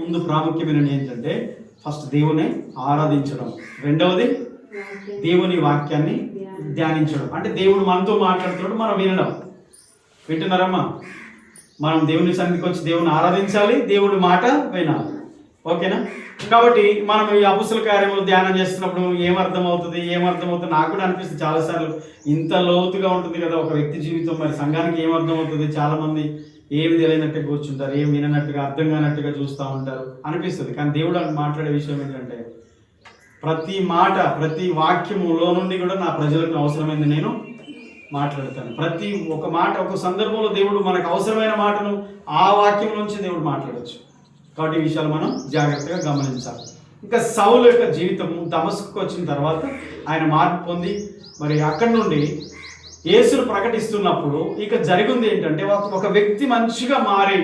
ముందు ప్రాముఖ్యమైనది ఏంటంటే ఫస్ట్ దేవుని ఆరాధించడం, రెండవది దేవుని వాక్యాన్ని ధ్యానించడం. అంటే దేవుడు మనతో మాట్లాడుతున్నాడు, మనం వినడం. వింటున్నారమ్మా? మనం దేవుని సన్నిధికి వచ్చి దేవుని ఆరాధించాలి, దేవుడి మాట వినాలి. ఓకేనా? కాబట్టి మనం ఈ అపుస్తల కార్యములు ధ్యానం చేస్తున్నప్పుడు ఏమర్థమవుతుంది నాకు కూడా అనిపిస్తుంది చాలాసార్లు. ఇంత లోతుగా ఉంటుంది కదా ఒక వ్యక్తి జీవితం, మరి సంఘానికి ఏమర్థమవుతుంది? చాలామంది ఏమి తెలియనట్టుగా కూర్చుంటారు, ఏమి వినట్టుగా అర్థం కానట్టుగా చూస్తూ ఉంటారు అనిపిస్తుంది. కానీ దేవుడు మాట్లాడే విషయం ఏంటంటే ప్రతి మాట, ప్రతి వాక్యములో నుండి కూడా నా ప్రజలకు అవసరమైంది నేను మాట్లాడతాను. ప్రతి ఒక మాట, ఒక సందర్భంలో దేవుడు మనకు అవసరమైన మాటను ఆ వాక్యం నుంచి దేవుడు మాట్లాడవచ్చు. కాబట్టి ఈ విషయాలు మనం జాగ్రత్తగా గమనించాలి. ఇంకా సౌలు యొక్క జీవితం దమస్కుకు వచ్చిన తర్వాత ఆయన మార్పు పొంది మరి అక్కడి నుండి యేసును ప్రకటిస్తున్నప్పుడు ఇక జరిగింది ఏంటంటే ఒక వ్యక్తి మంచిగా మారి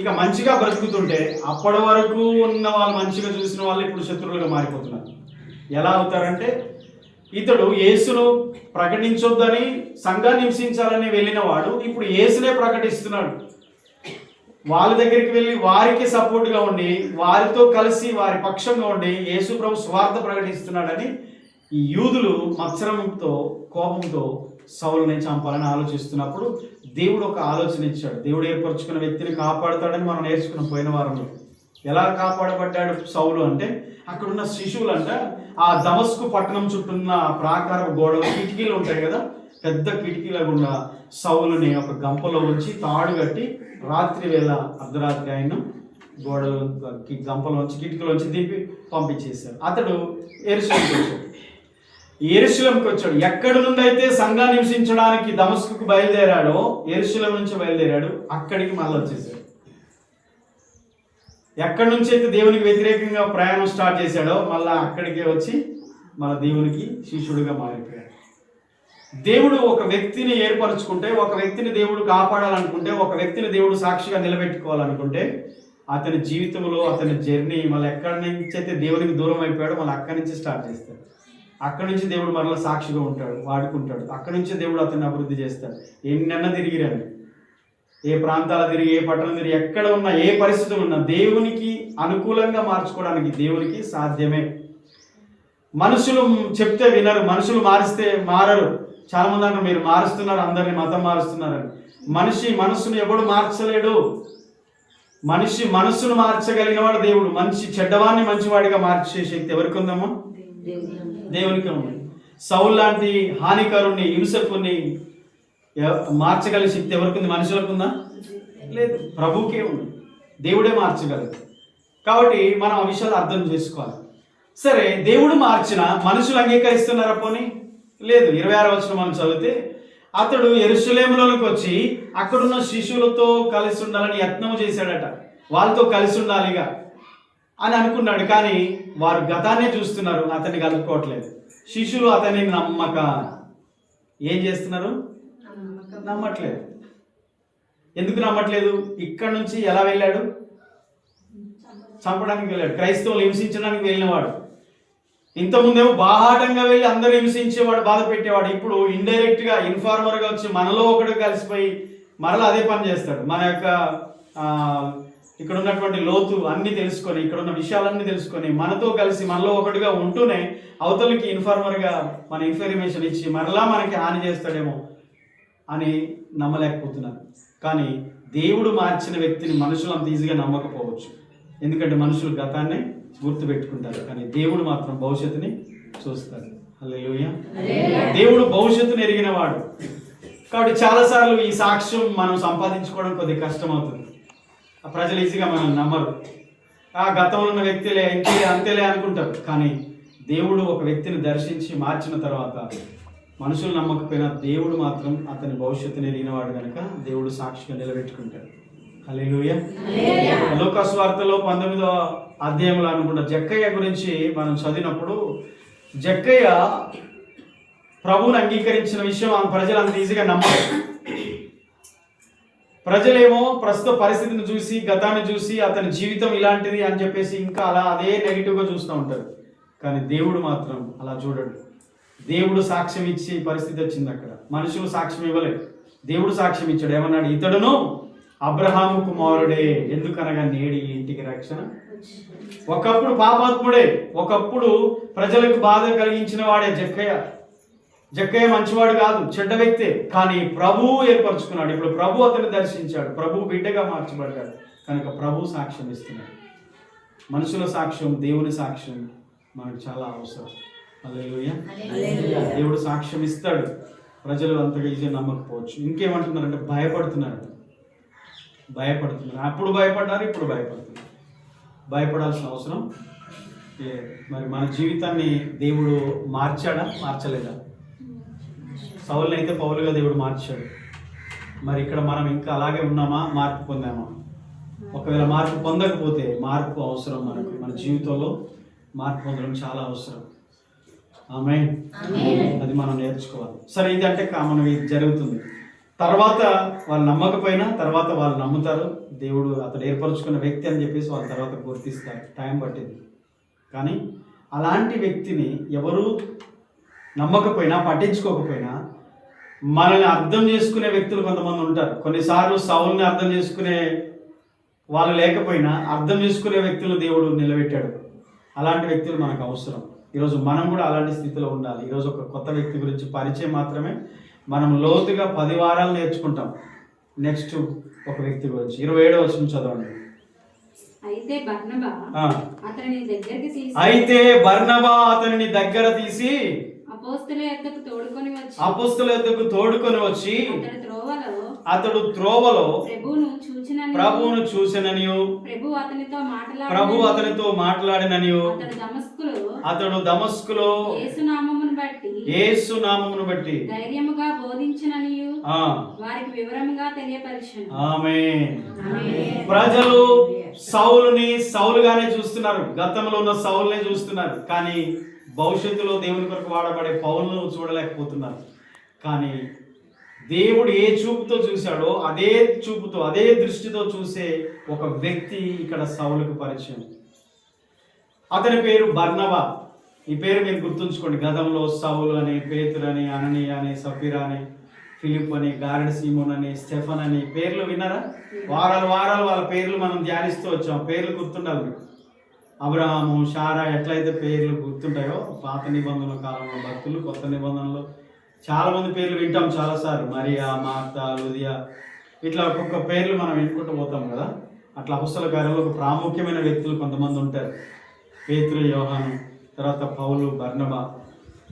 ఇక మంచిగా బ్రతుకుతుంటే అప్పటి వరకు ఉన్న వాళ్ళు మంచిగా చూసిన వాళ్ళు ఇప్పుడు శత్రువులుగా మారిపోతున్నారు. ఎలా అవుతారంటే ఇతడు యేసును ప్రకటించొద్దని సంఘాన్ని హింసించాలని వెళ్ళిన వాడు ఇప్పుడు యేసునే ప్రకటిస్తున్నాడు. వాళ్ళ దగ్గరికి వెళ్ళి వారికి సపోర్ట్గా ఉండి వారితో కలిసి వారి పక్షంగా ఉండి యేసు ప్రభు స్వార్థ ప్రకటిస్తున్నాడని ఈ యూదులు మత్సరంతో కోపంతో సౌలుని చంపాలని ఆలోచిస్తున్నప్పుడు దేవుడు ఒక ఆలోచన ఇచ్చాడు. దేవుడు ఏర్పరచుకున్న వ్యక్తిని కాపాడుతాడని మనం నేర్చుకున్న పోయిన వారంలో. ఎలా కాపాడబడ్డాడు సౌలు అంటే అక్కడున్న శిశువులంట ఆ దమస్కు పట్టణం చుట్టూ ఉన్న ప్రాకార గోడలు కిటికీలు ఉంటాయి కదా, పెద్ద కిటికీల గుండా సౌలుని ఒక గంపలో ఉంచి తాడు కట్టి రాత్రి వేళ అర్ధరాత్రి ఆయన గోడల గంపలోంచి కిటికీలోంచి దింపి పంపించేశారు. అతడు యెరూషలేముకి వచ్చాడు. ఎక్కడి నుండి అయితే సంఘాన్ని హింసించడానికి దమస్కుకు బయలుదేరాడో, యెరూషలేము నుంచి బయలుదేరాడు, అక్కడికి మళ్ళీ వచ్చేసాడు. ఎక్కడి నుంచి అయితే దేవునికి వ్యతిరేకంగా ప్రయాణం స్టార్ట్ చేశాడో మళ్ళీ అక్కడికే వచ్చి మన దేవునికి శిష్యుడిగా మారిపోయాడు. దేవుడు ఒక వ్యక్తిని ఏర్పరచుకుంటే, ఒక వ్యక్తిని దేవుడు కాపాడాలనుకుంటే, ఒక వ్యక్తిని దేవుడు సాక్షిగా నిలబెట్టుకోవాలనుకుంటే అతని జీవితంలో అతని జర్నీ మళ్ళీ ఎక్కడి నుంచి అయితే దేవునికి దూరం అయిపోయాడో మళ్ళీ అక్కడి నుంచి స్టార్ట్ చేస్తాడు. అక్కడి నుంచి దేవుడు మరలా సాక్షిగా ఉంటాడు, వాడుకుంటాడు. అక్కడి నుంచి దేవుడు అతన్ని అభివృద్ధి చేస్తాడు. ఎన్నన్నా తిరిగిరండి, ఏ ప్రాంతాలు తిరిగి, ఏ పట్టణం తిరిగి, ఎక్కడ ఉన్నా, ఏ పరిస్థితులు ఉన్నా దేవునికి అనుకూలంగా మార్చుకోవడానికి దేవునికి సాధ్యమే. మనుషులు చెప్తే వినరు, మనుషులు మారిస్తే మారరు. చాలా మంది అంటారు మీరు మారుస్తున్నారు, అందరినీ మతం మారుస్తున్నారని. మనిషి మనస్సును ఎవడు మార్చలేడు. మనిషి మనస్సును మార్చగలిగిన వాడు దేవుడు. మనిషి చెడ్డవాన్ని మంచివాడిగా మార్చే శక్తి ఎవరికి ఉందమ్మా? దేవునికి ఉంది. సౌలు లాంటి హానికరుణ్ణి, హింసకుని మార్చగలిగే శక్తి ఎవరికి ఉంది? మనుషులకు ఉందా? లేదు, ప్రభువుకే ఉంది. దేవుడే మార్చగలరు. కాబట్టి మనం ఆ విషయాలు అర్థం చేసుకోవాలి. సరే, దేవుడు మార్చిన మనుషులు అంగీకరిస్తున్నారా? పోనీ లేదు. 26వ వచనం మనం చదివితే అతడు యెరూషలేములోకి వచ్చి అక్కడున్న శిష్యులతో కలిసి ఉండాలని యత్నం చేశాడట. వాళ్ళతో కలిసి ఉండాలిగా అని అనుకున్నాడు. కానీ వారు గతాన్నే చూస్తున్నారు, అతన్ని కలుపుకోవట్లేదు. శిష్యులు అతన్ని నమ్మక ఏం చేస్తున్నారు? నమ్మట్లేదు. ఎందుకు నమ్మట్లేదు? ఇక్కడ నుంచి ఎలా వెళ్ళాడు? చంపడానికి వెళ్ళాడు. క్రైస్తవులు హింసించడానికి వెళ్ళినవాడు. ఇంతకుముందేమో బాహాటంగా వెళ్ళి అందరూ హింసించేవాడు, బాధ పెట్టేవాడు. ఇప్పుడు ఇండైరెక్ట్గా ఇన్ఫార్మర్గా వచ్చి మనలో ఒకటి కలిసిపోయి మరలా అదే పని చేస్తాడు. మన యొక్క ఇక్కడ ఉన్నటువంటి లోతు అన్నీ తెలుసుకొని, ఇక్కడ ఉన్న విషయాలన్నీ తెలుసుకొని మనతో కలిసి మనలో ఒకటిగా ఉంటూనే అవతలకి ఇన్ఫార్మర్గా మన ఇన్ఫర్మేషన్ ఇచ్చి మరలా మనకి హాని చేస్తాడేమో అని నమ్మలేకపోతున్నారు. కానీ దేవుడు మార్చిన వ్యక్తిని మనుషులు అంత ఈజీగా నమ్మకపోవచ్చు. ఎందుకంటే మనుషులు గతాన్ని గుర్తుపెట్టుకుంటారు, కానీ దేవుడు మాత్రం భవిష్యత్తుని చూస్తారు. హల్లెలూయా. దేవుడు భవిష్యత్తుని ఎరిగిన వాడు. కాబట్టి చాలాసార్లు ఈ సాక్ష్యం మనం సంపాదించుకోవడం కొద్దిగా కష్టం అవుతుంది. ప్రజలు ఈజీగా మనం నమ్మరు. ఆ గతంలో ఉన్న వ్యక్తులే ఇంకేలే అంతేలే అనుకుంటారు. కానీ దేవుడు ఒక వ్యక్తిని దర్శించి మార్చిన తర్వాత మనుషులు నమ్మకపోయినా దేవుడు మాత్రం అతని భవిష్యత్తుని ఎరిగినవాడు కనుక దేవుడు సాక్షిగా నిలబెట్టుకుంటాడు. హల్లెలూయా. లూకా సువార్తలో 19వ అధ్యాయంలో అనుకుంటా జక్కయ్య గురించి మనం చదివినప్పుడు, జక్కయ్య ప్రభువుని అంగీకరించిన విషయం ప్రజలు అంత ఈజీగా నమ్మరు. ప్రజలేమో ప్రస్తుత పరిస్థితిని చూసి, గతాన్ని చూసి అతని జీవితం ఇలాంటిది అని చెప్పేసి ఇంకా అలా అదే నెగిటివ్గా చూస్తూ ఉంటారు. కానీ దేవుడు మాత్రం అలా చూడడు. దేవుడు సాక్ష్యం ఇచ్చి పరిస్థితి వచ్చింది. అక్కడ మనుషులు సాక్ష్యం ఇవ్వలేదు, దేవుడు సాక్ష్యం ఇచ్చాడు. ఏమన్నాడు? ఇతడును అబ్రహాము కుమారుడే, ఎందుకనగా నేడి ఈ ఇంటికి రక్షణ. ఒకప్పుడు పాపాత్ముడే, ఒకప్పుడు ప్రజలకు బాధ కలిగించిన వాడే జక్కయ్య మంచివాడు కాదు, చెడ్డ వ్యక్తే. కానీ ప్రభువు ఏర్పరచుకున్నాడు. ఇప్పుడు ప్రభు అతన్ని దర్శించాడు, ప్రభు బిడ్డగా మార్చబడ్డాడు. కనుక ప్రభు సాక్ష్యం ఇస్తున్నాడు. మనుషుల సాక్ష్యం, దేవుని సాక్ష్యం మనకు చాలా అవసరం. హల్లెలూయా. దేవుడు సాక్ష్యం ఇస్తాడు. ప్రజలు అంతగా ఈజీగా నమ్మకపోవచ్చు. ఇంకేమంటున్నారంటే భయపడుతున్నారు. అప్పుడు భయపడ్డారు, ఇప్పుడు భయపడుతున్నారు. భయపడాల్సిన అవసరం మరి మన జీవితాన్ని దేవుడు మార్చలేదా? సౌలుని అయితే పౌలుగా దేవుడు మార్చాడు. మరి ఇక్కడ మనం ఇంకా అలాగే ఉన్నామా, మార్పు పొందామా? ఒకవేళ మార్పు పొందకపోతే మార్పు అవసరం. మన జీవితంలో మార్పు పొందడం చాలా అవసరం. ఆమేన్. అది మనం నేర్చుకోవాలి. సరే, ఇది అంటే కామన్, ఇది జరుగుతుంది. తర్వాత వాళ్ళు నమ్మకపోయినా తర్వాత వాళ్ళు నమ్ముతారు. దేవుడు అతడు ఏర్పరచుకున్న వ్యక్తి అని చెప్పేసి వాళ్ళ తర్వాత గుర్తిస్తారు. టైం పట్టింది. కానీ అలాంటి వ్యక్తిని ఎవరు నమ్మకపోయినా, పట్టించుకోకపోయినా, మనల్ని అర్థం చేసుకునే వ్యక్తులు కొంతమంది ఉంటారు. కొన్నిసార్లు సౌలుని అర్థం చేసుకునే వాళ్ళు లేకపోయినా అర్థం చేసుకునే వ్యక్తులు దేవుడు నిలబెట్టాడు. అలాంటి వ్యక్తులు మనకు అవసరం. ఈరోజు మనం కూడా అలాంటి స్థితిలో ఉండాలి. ఈరోజు ఒక కొత్త వ్యక్తి గురించి పరిచయం మాత్రమే మనం లోతుగా 10 వారాలు నేర్చుకుంటాం. నెక్స్ట్ ఒక వ్యక్తి గురించి 27వ వచనం చదవండి. అయితే బర్నబా అతనిని దగ్గర తీసి అపోస్తలుల యొద్దకు తోడుకొని వచ్చి అతడు త్రోవలో ప్రభువును చూసిననియు ప్రభు అతనితో మాట్లాడిననియు అతడు దమస్కులో యేసు నామమును బట్టి ధైర్యముగా బోధించిననియు వారికి వివరముగా తెలియపరిచెను. ఆమేన్. ప్రజలు సౌలుగానే చూస్తున్నారు, గతంలో ఉన్న సౌలునే చూస్తున్నారు. కానీ భవిష్యత్తులో దేవుని కొరకు వాడబడే పౌలును చూడలేకపోతున్నారు. కానీ దేవుడు ఏ చూపుతో చూశాడో అదే చూపుతో, అదే దృష్టితో చూసే ఒక వ్యక్తి ఇక్కడ సౌలుకు పరిచయం. అతని పేరు బర్నబా. ఈ పేరు మీరు గుర్తుంచుకోండి. గతంలో సౌలు అని, పేతురు అని, అననీయ అని, సఫీరా అని, ఫిలిప్ అని, గారెడ్ సీమోన్ అని, స్టెఫన్ అని పేర్లు విన్నారా? వారాలు వాళ్ళ పేర్లు మనం ధ్యానిస్తూ వచ్చాం. పేర్లు గుర్తుండాలి మీకు. అబ్రహాము, షారా ఎట్లయితే పేర్లు గుర్తుంటాయో పాత నిబంధనల కాలంలో భక్తులు, కొత్త నిబంధనలో చాలా మంది పేర్లు వింటాం చాలాసార్లు. మరియా, మార్తా, లూదియా, ఇట్లా ఒక్కొక్క పేర్లు మనం వినుకుంటూ పోతాం కదా. అట్లా అపొస్తలుల కార్యంలో ఒక ప్రాముఖ్యమైన వ్యక్తులు కొంతమంది ఉంటారు. పేతురు, యోహాను, తర్వాత పౌలు, బర్నబా,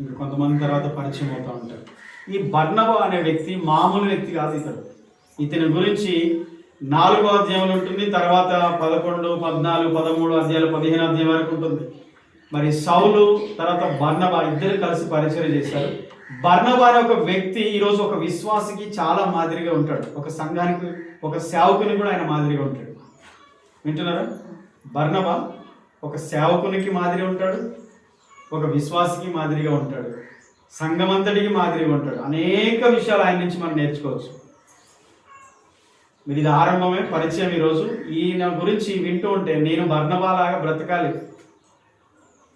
ఇంకా కొంతమంది తర్వాత పరిచయం అవుతూ ఉంటారు. ఈ బర్నబా అనే వ్యక్తి మామూలు వ్యక్తి కాదు. ఇతని గురించి 4వ అధ్యాయంలో ఉంటుంది. తర్వాత 11, 14, 13 అధ్యాయాలు, 15 అధ్యాయం వరకు ఉంటుంది. మరి సౌలు తర్వాత బర్నబా ఇద్దరు కలిసి పరిచయం చేశారు. బర్నబా అనే ఒక వ్యక్తి ఈరోజు ఒక విశ్వాసికి చాలా మాదిరిగా ఉంటాడు. ఒక సంఘానికి, ఒక సేవకుని కూడా ఆయన మాదిరిగా ఉంటాడు. వింటున్నారా? బర్నబా ఒక సేవకునికి మాదిరి ఉంటాడు, ఒక విశ్వాసికి మాదిరిగా ఉంటాడు, సంఘమంతటికి మాదిరిగా ఉంటాడు. అనేక విషయాలు ఆయన నుంచి మనం నేర్చుకోవచ్చు. మీరు ఇది ఆరంభమే, పరిచయం. ఈరోజు ఈయన గురించి వింటూ ఉంటే నేను బర్నబా లాగా బ్రతకాలి.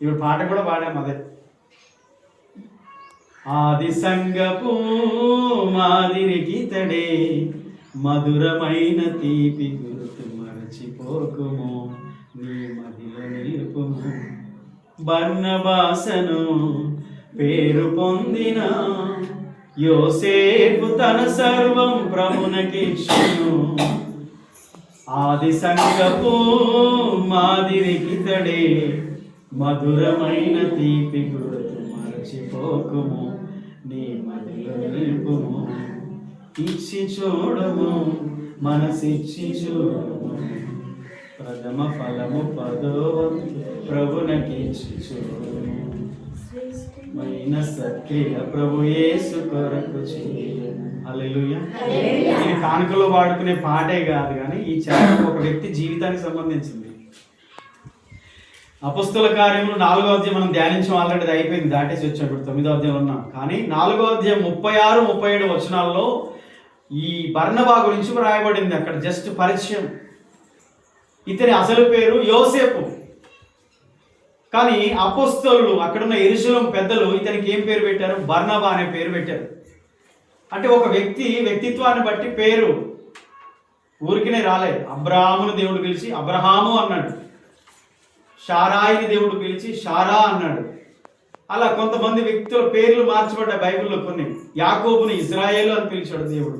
ఇప్పుడు పాట కూడా పాడాము అదే. ఆది సంగపు మాదిరికి తడే మధురమైన తీపి గుర్తు మరచిపోకుము, నీ మదిలో నిలుపుము. బర్నబాసను పేరు పొందిన యోసేపు తన సర్వం ప్రభునకిచ్చును. ఆది సంగపు మాదిరికి తడే మధురమైన తీపి గుర్తు మరచిపోకుము, నీ మదిలో నిలుపుము. ఇచ్చి చూడము, మనసిచ్చి చూడము, ప్రథమ ఫలము 10వ వంతు ప్రభునకిచ్చి చూడము. మైన సత్క్రియ ప్రభు యేసు కొరకు చేయము. హల్లెలూయా. ఇది కానుకలో వాడుకునే పాటే కాదు, కానీ ఈ చరణం ఒక వ్యక్తి జీవితానికి సంబంధించింది. అపొస్తలుల కార్యములు 4వ అధ్యాయం మనం ధ్యానించడం ఆల్రెడీ అయిపోయింది, దాటేసి వచ్చాం. ఇప్పుడు 9వ అధ్యాయం ఉన్నాం. కానీ 4వ అధ్యాయం 36, 37 వచనాల్లో ఈ బర్నబా గురించి రాయబడింది. అక్కడ జస్ట్ పరిచయం. ఇతని అసలు పేరు యోసేపు. కానీ అపొస్తలులు, అక్కడున్న యెరూషలేము పెద్దలు ఇతనికి ఏం పేరు పెట్టారు? బర్నబా అనే పేరు పెట్టారు. అంటే ఒక వ్యక్తిత్వాన్ని బట్టి పేరు ఊరికినే రాలే. అబ్రాహామును దేవుడు పిలిచి అబ్రహాము అన్నాడు, షారాయిని దేవుడు పిలిచి షారా అన్నాడు. అలా కొంతమంది వ్యక్తుల పేర్లు మార్చబడ్డాయి బైబిల్లో. కొన్ని యాకోబుని ఇజ్రాయేలు అని పిలిచాడు దేవుడు.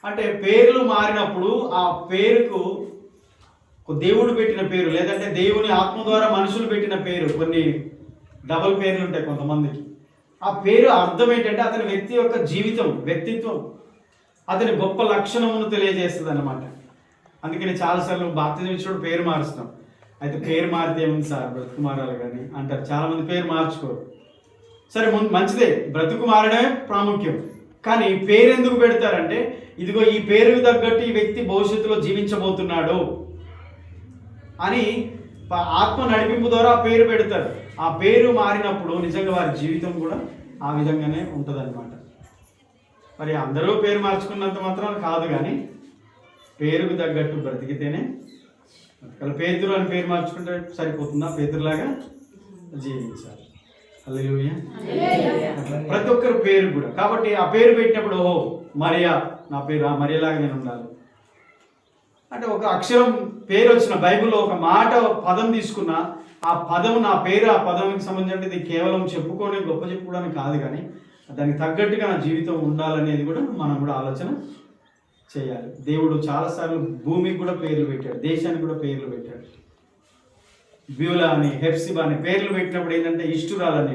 అంటే పేర్లు మారినప్పుడు ఆ పేరుకు దేవుడు పెట్టిన పేరు, లేదంటే దేవుని ఆత్మ ద్వారా మనుషులు పెట్టిన పేరు, కొన్ని డబుల్ పేర్లు ఉంటాయి కొంతమందికి. ఆ పేరు అర్థం ఏంటంటే అతని వ్యక్తి యొక్క జీవితం, వ్యక్తిత్వం, అతని గొప్ప లక్షణమును తెలియజేస్తుంది అన్నమాట. అందుకని చాలాసార్లు బాప్తిజం ఇచ్చినప్పుడు పేరు మారుస్తాం. అయితే పేరు మారితే ఏముంది సార్, బ్రతుకు మారాలి కానీ అంటారు చాలామంది. పేరు మార్చుకోరు. సరే, మంచిదే, బ్రతుకు మారడమే ప్రాముఖ్యం. కానీ పేరు ఎందుకు పెడతారంటే, ఇదిగో ఈ పేరుకు తగ్గట్టు ఈ వ్యక్తి భవిష్యత్తులో జీవించబోతున్నాడు అని ఆత్మ నడిపింపు ద్వారా ఆ పేరు పెడతారు. ఆ పేరు మారినప్పుడు నిజంగా వారి జీవితం కూడా ఆ విధంగానే ఉంటుంది అనమాట. మరి అందరూ పేరు మార్చుకున్నంత మాత్రం కాదు, కానీ పేరుకు తగ్గట్టు బ్రతికితేనే బతకాలి. పేతురు అని పేరు మార్చుకుంటే సరిపోతుందా? పేతురులాగా జీవించాలి. హల్లెలూయా. ప్రతి ఒక్కరు పేరు కూడా. కాబట్టి ఆ పేరు పెట్టినప్పుడు ఓహో మరియా, నా పేరు ఆ మరియలాగా నేను ఉండాలి అంటే, ఒక అక్షరం పేరు వచ్చిన బైబిల్లో ఒక మాట పదం తీసుకున్న ఆ పదం నా పేరు, ఆ పదానికి సంబంధించి ఇది కేవలం చెప్పుకొని గొప్ప చెప్పుకోవడానికి కాదు, కానీ దానికి తగ్గట్టుగా నా జీవితం ఉండాలనేది కూడా మనం కూడా ఆలోచన చేయాలి. దేవుడు చాలాసార్లు భూమికి కూడా పేర్లు పెట్టాడు, దేశానికి కూడా పేర్లు పెట్టాడు. బ్యూలా అని, హెప్సిబా అని పేర్లు పెట్టినప్పుడు ఏంటంటే ఇష్టురాలని,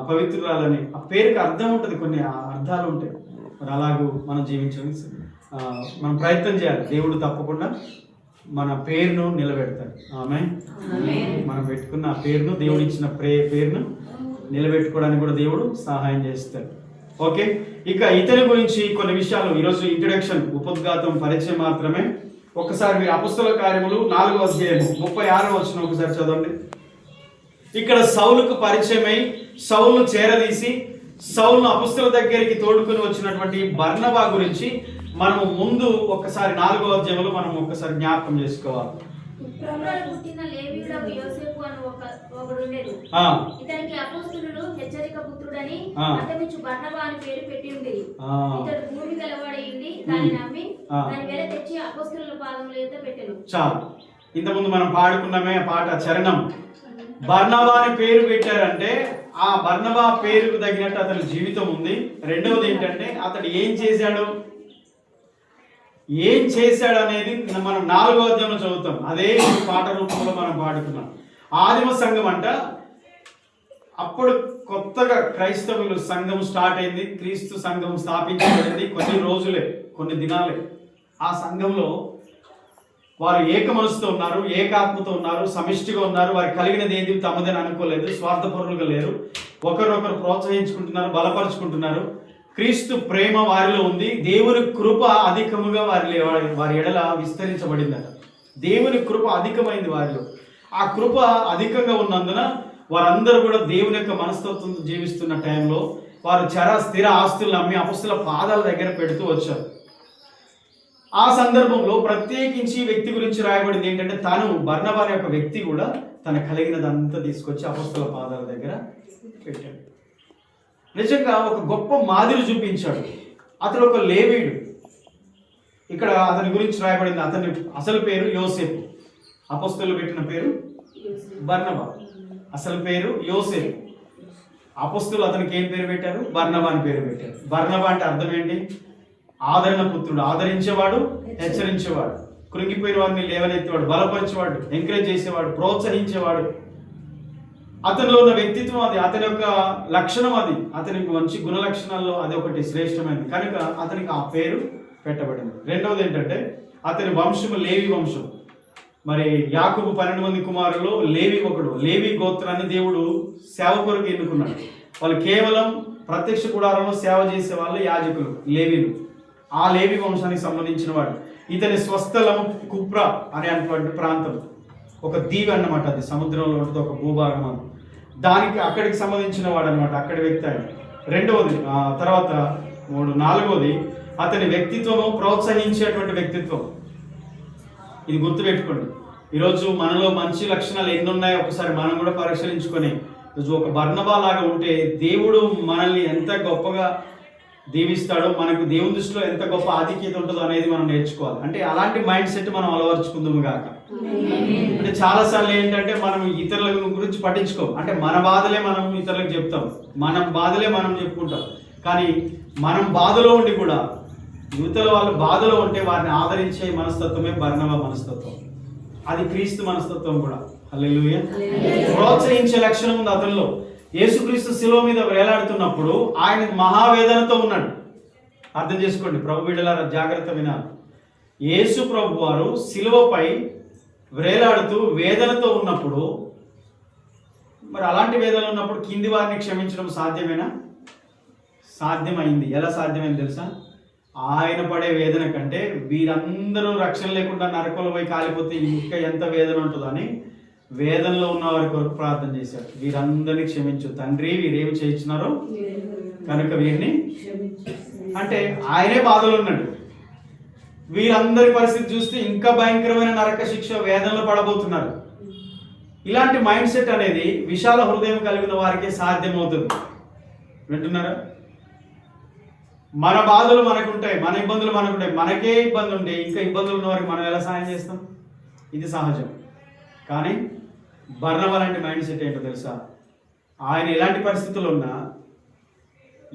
పవిత్రురాలని. ఆ పేరుకి అర్థం ఉంటుంది, కొన్ని అర్థాలు ఉంటాయి. మరి అలాగూ మనం జీవించడానికి మనం ప్రయత్నం చేయాలి. దేవుడు తప్పకుండా మన పేరును నిలబెడతాడు. ఆమేన్. మనం పెట్టుకున్న ఆ పేరును, దేవుడు ఇచ్చిన పేరును నిలబెట్టుకోవడానికి కూడా దేవుడు సహాయం చేస్తాడు. ఓకే, ఇక ఇతని గురించి కొన్ని విషయాలు ఈరోజు ఇంట్రడక్షన్, ఉపోద్ఘాతం, పరిచయం మాత్రమే. ఒకసారి మీరు అపొస్తల కార్యములు 4వ అధ్యాయము 36వ వచనం ఒకసారి చదవండి. ఇక్కడ సౌలుకు పరిచయమై సౌలును చేరదీసి సౌలును అపొస్తల దగ్గరికి తోడుకొని వచ్చినటువంటి బర్నబా గురించి మనము ముందు ఒకసారి 4వ అధ్యాయంలో మనం ఒకసారి జ్ఞాపకం చేసుకోవాలి. పుట్టిన లేవీయుడగు యోసేపు అని ఒకడుండెను. ఇతనికి అపోస్తలులు హెచ్చరిక పుత్రుడని అతనికి బర్నబా అని పేరు పెట్టి ఉండేది. ఇతడు భూమి గలవాడై ఉండి దాన్ని నమ్మి దాని వేల తెచ్చి అపోస్తలుల పాదముల యొద్ద పెట్టెను. చాలు, ఇంతకుముందు మనం పాడుకున్నామే ఆ పాట చరణం. బర్నబా అని పేరు పెట్టారంటే ఆ బర్నబా పేరుకు తగినట్టు అతని జీవితం ఉంది. రెండవది ఏంటంటే అతడు ఏం చేశాడు అనేది మనం 4వ అధ్యాయంలో చదువుతాం. అదే పాట రూపంలో మనం పాడుకున్నాం. ఆదిమ సంఘం అంట, అప్పుడు కొత్తగా క్రైస్తవులు సంఘం స్టార్ట్ అయింది. క్రీస్తు సంఘం స్థాపించబడింది కొన్ని రోజులే, కొన్ని దినాలే. ఆ సంఘంలో వారు ఏక మనసుతో ఉన్నారు, ఏకాత్మతో ఉన్నారు, సమిష్టిగా ఉన్నారు. వారికి కలిగినది ఏది తమదని అనుకోలేదు, స్వార్థపరులుగా లేరు, ఒకరినొకరు ప్రోత్సహించుకుంటున్నారు, బలపరుచుకుంటున్నారు. క్రీస్తు ప్రేమ వారిలో ఉంది. దేవుని కృప అధికముగా వారి ఎడల విస్తరించబడిందట. దేవుని కృప అధికమైంది వారిలో. ఆ కృప అధికంగా ఉన్నందున వారందరూ కూడా దేవుని యొక్క మనస్తత్వంతో జీవిస్తున్న టైంలో వారు స్థిర ఆస్తులను అమ్మి అపొస్తలుల పాదాల దగ్గర పెడుతూ వచ్చారు. ఆ సందర్భంలో ప్రత్యేకించి వ్యక్తి గురించి రాయబడింది ఏంటంటే, తాను బర్నబా అనే ఒక వ్యక్తి కూడా తన కలిగినదంతా తీసుకొచ్చి అపొస్తలుల పాదాల దగ్గర పెట్టాడు. నిజంగా ఒక గొప్ప మాదిరి చూపించాడు. అతడు ఒక లేవీయుడు. ఇక్కడ అతని గురించి రాయబడింది, అతని అసలు పేరు యోసేపు, అపొస్తలులు పెట్టిన పేరు బర్నబా. అసలు పేరు యోసేపు. అపొస్తలులు అతనికి ఏం పేరు పెట్టారు? బర్నబా అని పేరు పెట్టారు. బర్నబా అంటే అర్థం ఏంటి? ఆదరణ పుత్రుడు, ఆదరించేవాడు, హెచ్చరించేవాడు, కృంగిపోయిన వాడిని లేవనెత్తేవాడు, బలపరిచేవాడు, ఎంకరేజ్ చేసేవాడు, ప్రోత్సహించేవాడు. అతనిలో ఉన్న వ్యక్తిత్వం అది, అతని యొక్క లక్షణం అది, అతనికి మంచి గుణ లక్షణాల్లో అది ఒకటి శ్రేష్టమైనది కనుక అతనికి ఆ పేరు పెట్టబడింది. రెండవది ఏంటంటే అతని వంశము లేవి వంశం. మరి యాకోబు 12 మంది కుమారులు లేవి ఒకడు. లేవి గోత్రాన్ని దేవుడు సేవ కొరకు ఎన్నుకున్నాడు. వాళ్ళు కేవలం ప్రత్యక్ష గుడారంలో సేవ చేసే వాళ్ళు యాజకులు, లేవీలు. ఆ లేవి వంశానికి సంబంధించిన వాడు. ఇతని స్వస్థలం కుప్రా అనేటువంటి ప్రాంతం, ఒక దీవి అన్నమాట. అది సముద్రంలో ఉంటుంది, ఒక భూభాగం. అది దానికి అక్కడికి సంబంధించిన వాడు అనమాట, అక్కడి వ్యక్తి ఆయన. రెండవది తర్వాత 4వది అతని వ్యక్తిత్వము ప్రోత్సహించేటువంటి వ్యక్తిత్వం. ఇది గుర్తుపెట్టుకోండి. ఈరోజు మనలో మంచి లక్షణాలు ఎన్ని ఉన్నాయో ఒకసారి మనం కూడా పరిశీలించుకొని, ఈరోజు ఒక బర్నబా లాగా ఉంటే దేవుడు మనల్ని ఎంత గొప్పగా దీవిస్తాడో, మనకు దేవుని దృష్టిలో ఎంత గొప్ప ఆధిక్యత ఉంటుందో అనేది మనం నేర్చుకోవాలి. అంటే అలాంటి మైండ్ సెట్ మనం అలవర్చుకుందాము గాక. అంటే చాలాసార్లు ఏంటంటే మనం ఇతరుల గురించి పట్టించుకోం. అంటే మన బాధలే మనం ఇతరులకు చెప్తాం, మన బాధలే మనం చెప్పుకుంటాం. కానీ మనం బాధలో ఉండి కూడా యువతల వాళ్ళు బాధలో ఉంటే వారిని ఆదరించే మనస్తత్వమే బర్నబా మనస్తత్వం. అది క్రీస్తు మనస్తత్వం కూడా. హల్లెలూయా. ప్రోత్సహించే లక్షణం ఉంది అతనిలో. యేసుక్రీస్తు శిలువ మీద వేలాడుతున్నప్పుడు ఆయన మహావేదనతో ఉన్నాడు. అర్థం చేసుకోండి ప్రభు బిడ్డలారా, జాగ్రత్త వినాలి. యేసు ప్రభు వారు శిలువపై వేలాడుతూ వేదనతో ఉన్నప్పుడు, మరి అలాంటి వేదన ఉన్నప్పుడు కింది వారిని క్షమించడం సాధ్యమేనా? సాధ్యమైంది. ఎలా సాధ్యమైంది తెలుసా? ఆయన పడే వేదన కంటే వీరందరూ రక్షణ లేకుండా నరకంలో పోయి కాలిపోతే ఇంకా ఎంత వేదన ఉంటుందో అని వేదనలో ఉన్న వారి కొరకు ప్రార్థన చేశారు. వీరందరినీ క్షమించు తండ్రి, వీరేమి చేయించున్నారో కనుక వీరిని. అంటే ఆయనే బాధలో ఉన్నాడు. వీరందరి పరిస్థితి చూస్తే ఇంకా భయంకరమైన నరక శిక్ష వేదనలో పడబోతున్నారు. ఇలాంటి మైండ్ సెట్ అనేది విశాల హృదయం కలిగిన వారికే సాధ్యమవుతుంది. వింటున్నారా? మన బాధలు మనకుంటాయి, మన ఇబ్బందులు మనకుంటాయి. మనకే ఇబ్బంది ఉంటే ఇంకా ఇబ్బందులు ఉన్న వారికి మనం ఎలా సాయం చేస్తాం? ఇది సహజం. కానీ బర్నబా లాంటి మైండ్ సెట్ ఏంటో తెలుసా? ఆయన ఎలాంటి పరిస్థితులు ఉన్నా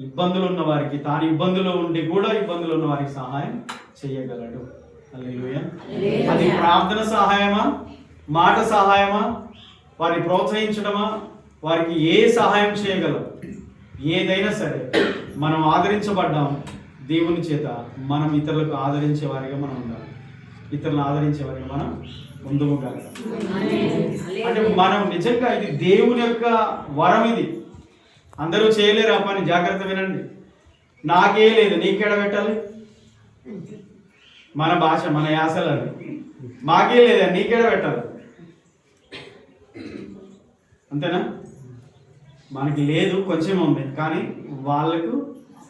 ఇబ్బందులు ఉన్న వారికి, తాను ఇబ్బందులు ఉండి కూడా ఇబ్బందులు ఉన్న వారికి సహాయం చేయగలడు. హల్లెలూయా. అది ప్రార్థన సహాయమా, మాట సహాయమా, వారిని ప్రోత్సహించడమా, వారికి ఏ సహాయం చేయగలం? ఏదైనా సరే మనం ఆదరించబడ్డాం దేవుని చేత. మనం ఇతరులకు ఆదరించే వారిగా మనం ఉండాలి. ఇతరులను ఆదరించే వారిగా మనం ముందుకు కాదు. అంటే మనం నిజంగా ఇది దేవుని యొక్క వరం. ఇది అందరూ చేయలేరు ఆ పని. జాగ్రత్త వినండి. నాకే లేదు, నీకేడ పెట్టాలి? మన భాష, మన యాసలు అది. మాకే లేదా, నీకేడ పెట్టాలి? అంతేనా? మనకి లేదు, కొంచెమే ఉంది. కానీ వాళ్ళకు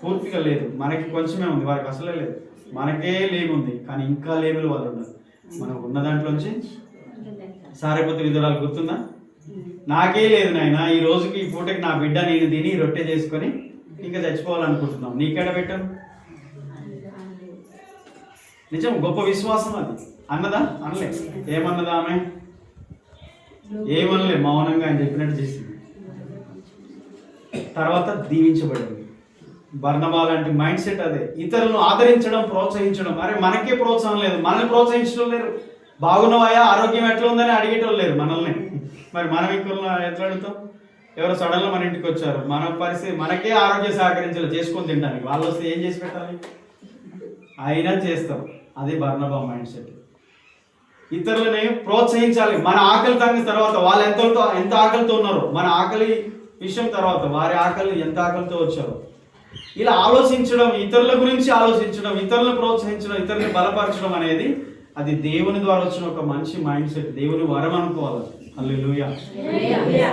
పూర్తిగా లేదు. మనకి కొంచెమే ఉంది, వారికి అసలే లేదు. మనకే లేముంది, కానీ ఇంకా లేములు వాళ్ళు ఉన్నారు. మనం ఉన్న దాంట్లోంచి సారైపోతే విధురాలు గుర్తుందా? నాకే లేదు నాయన, ఈ రోజుకి ఈ పూటకి నా బిడ్డ నేను తిని రొట్టె చేసుకొని ఇంకా చచ్చిపోవాలనుకుంటున్నాం, నీకెడ పెట్టాను? నిజం, గొప్ప విశ్వాసం అది. అన్నదా? అనలే. ఏమన్నదా ఆమె? ఏమనలే, మౌనంగా ఆయన చెప్పినట్టు చేసింది. తర్వాత దీవించబడింది. బర్నబా లాంటి మైండ్ సెట్ అదే. ఇతరులను ఆదరించడం, ప్రోత్సహించడం. అరే మనకే ప్రోత్సాహం లేదు, మనల్ని ప్రోత్సహించడం లేరు. బాగున్నావా, ఆరోగ్యం ఎట్లా ఉందని అడిగేటోళ్ళు లేరు మనల్ని. మరి మనం ఇంకొక ఎట్లా అడుగుతాం? ఎవరో సడన్గా మన ఇంటికి వచ్చారు, మన పరిస్థితి మనకే ఆరోగ్యం సహకరించాలి చేసుకొని తినడానికి. వాళ్ళు వస్తే ఏం చేసి పెట్టాలి? అయినా చేస్తాం. అది బర్నబా మైండ్ సెట్. ఇతరులని ప్రోత్సహించాలి. మన ఆకలి తగ్గిన తర్వాత వాళ్ళు ఎంత ఆకలితో ఉన్నారో, మన ఆకలి విషయం తర్వాత వారి ఆకలి ఎంత ఆకలితో వచ్చారో, ఇలా ఆలోచించడం, ఇతరుల గురించి ఆలోచించడం, ఇతరులను ప్రోత్సహించడం, ఇతరులను బలపరచడం అనేది అది దేవుని ద్వారా వచ్చిన ఒక మంచి మైండ్ సెట్. దేవుని వరం అనుకోవాలి. హల్లెలూయా.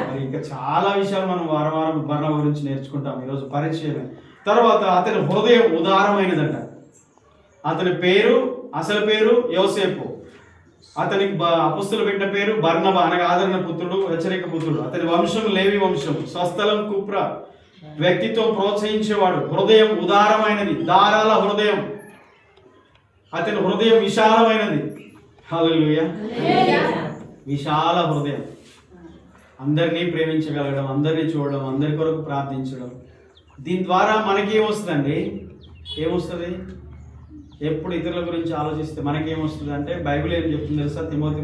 మరి ఇంకా చాలా విషయాలు మనం వారం వారం బర్నబా గురించి నేర్చుకుంటాం. ఈరోజు పరిచయం. తర్వాత అతని హృదయం ఉదారమైనదంట. అతని పేరు, అసలు పేరు యోసేపు. అతనికి అపుస్తులు పెట్టిన పేరు బర్నబా, అనగా ఆదరణ పుత్రుడు, హెచ్చరిక పుత్రుడు. అతని వంశం లేవి వంశం. స్వస్థలం కుప్ర. వ్యక్తిత్వం ప్రోత్సహించేవాడు. హృదయం ఉదారమైనది, దారాల హృదయం. అతని హృదయం విశాలమైనది. హల్లెలూయా. విశాల హృదయం. అందరినీ ప్రేమించగలగడం, అందరినీ చూడడం, అందరి కొరకు ప్రార్థించడం. దీని ద్వారా మనకి ఏమొస్తుందండి? ఏమొస్తుంది? ఎప్పుడు ఇతరుల గురించి ఆలోచిస్తే మనకేమొస్తుంది అంటే, బైబిల్ ఏం చెప్తుంది తెలుసా? తిమోతి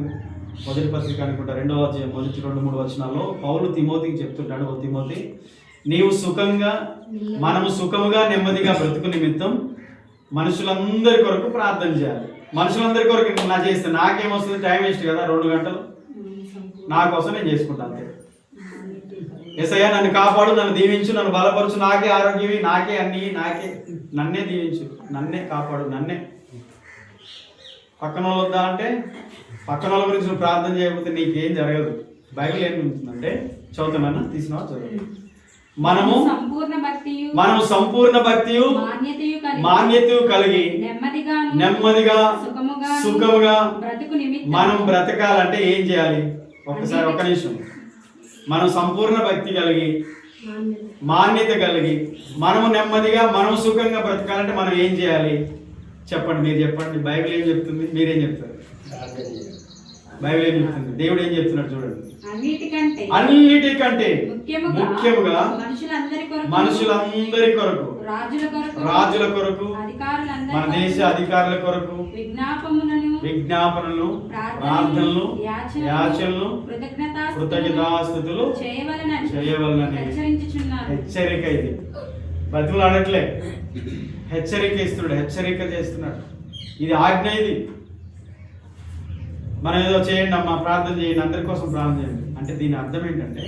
మొదటి పత్రిక అనుకుంటా 2వ అధ్యాయం మొదటి 2-3 వచనాల్లో పౌలు తిమోతికి చెప్తుంటాడు, ఓ తిమోతి, మనము సుఖముగా నెమ్మదిగా బ్రతుకు నిమిత్తం మనుషులందరి కొరకు ప్రార్థన చేయాలి. మనుషులందరి కొరకు నా చేస్తే నాకేమొస్తుంది? టైం వేస్ట్ కదా, 2 గంటలు. నా కోసం నేను చేసుకుంటాను అంతే. యేసయ్యా నన్ను కాపాడు, నన్ను దీవించు, నన్ను బలపరచు, నాకే ఆరోగ్యమే, నాకే అన్ని, నాకే, నన్నే దీవించు, నన్నే కాపాడు, నన్నే. పక్కన వాళ్ళు వద్దా అంటే, పక్కన వాళ్ళ గురించి నువ్వు ప్రార్థన చేయకపోతే నీకేం జరగదు. బైబిల్ ఏం ఉంటుందంటే, చదువుతానన్నా తీసినావా? చదువు. మనము సంపూర్ణ భక్తియు మాన్యతయు కలిగి నెమ్మదిగా సుఖముగా మనం బ్రతకాలంటే ఏం చేయాలి? ఒక్క నిమిషం. మనం సంపూర్ణ భక్తి కలిగి మాన్యత కలిగి మనము నెమ్మదిగా మనం సుఖంగా బ్రతకాలంటే మనం ఏం చేయాలి చెప్పండి, మీరు చెప్పండి. బైబిల్ ఏం చెప్తుంది, మీరేం చెప్తారు? బైబిల్ ఏం చెప్తుంది, దేవుడు ఏం చెప్తున్నాడు చూడండి. అన్నిటికంటే ముఖ్యముగా మనుషులందరి కొరకు, రాజుల కొరకు, మన దేశ అధికారుల కొరకు విజ్ఞాపనలు, ప్రార్థనలు, యాచనలు, కృతజ్ఞతాస్తుతులు చేయవలనని హెచ్చరిక. ఇది బతుకులు ఆడట్లే, హెచ్చరిక ఇస్తున్నాడు, హెచ్చరిక చేస్తున్నాడు. ఇది ఆజ్ఞ. ఇది మనం ఏదో చేయండి అమ్మా, ప్రార్థన చేయండి, అందరి కోసం ప్రార్థన చేయండి అంటే దీని అర్థం ఏంటంటే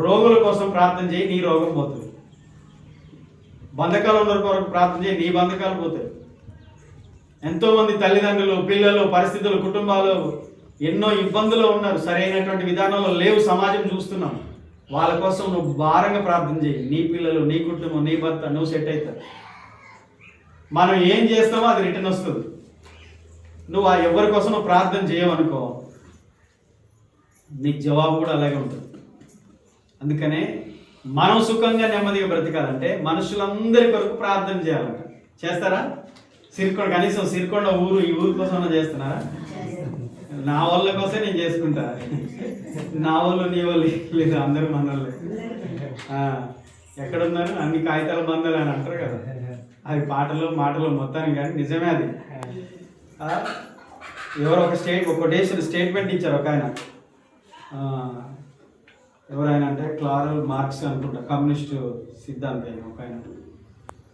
రోగుల కోసం ప్రార్థన చేయి, నీ రోగం పోతుంది. బంధకాలు ఉన్న కొరకు ప్రార్థన చేయి, నీ బంధకాలు పోతాయి. ఎంతోమంది తల్లిదండ్రులు, పిల్లలు, పరిస్థితులు, కుటుంబాలు ఎన్నో ఇబ్బందులు ఉన్నారు, సరైనటువంటి విధానంలో లేవు, సమాజం చూస్తున్నాం. వాళ్ళ కోసం నువ్వు భారంగా ప్రార్థన చేయి. నీ పిల్లలు, నీ కుటుంబం, నీ భర్త, నువ్వు సెట్ అవుతావు. మనం ఏం చేస్తామో అది రిటర్న్ వస్తుంది. నువ్వు ఎవరి కోసం నువ్వు ప్రార్థన చేయవనుకో, నీకు జవాబు కూడా అలాగే ఉంటుంది. అందుకనే మనం సుఖంగా నెమ్మదిగా బ్రతకాలంటే మనుషులందరి కొరకు ప్రార్థన చేయాలంట. చేస్తారా? సిరికొండ, కనీసం సిరికొండ ఊరు, ఈ ఊరు కోసం చేస్తున్నారా? నా వాళ్ళ కోసం నేను చేసుకుంటా. నా వాళ్ళు నీ వాళ్ళు లేదు, అందరూ మన వాళ్ళే. ఎక్కడున్నారు అన్ని కాగితాల బంధాలు అని అంటారు కదా, అది పాటలు మాటలు మొత్తానికి, కానీ నిజమే అది. ఎవరు ఒక స్టేట్మెంట్ ఇచ్చారు ఒక ఆయన, ఎవరైనా అంటే క్లారల్ మార్క్స్ అనుకుంటా, కమ్యూనిస్టు సిద్ధాంతం ఒక ఆయన.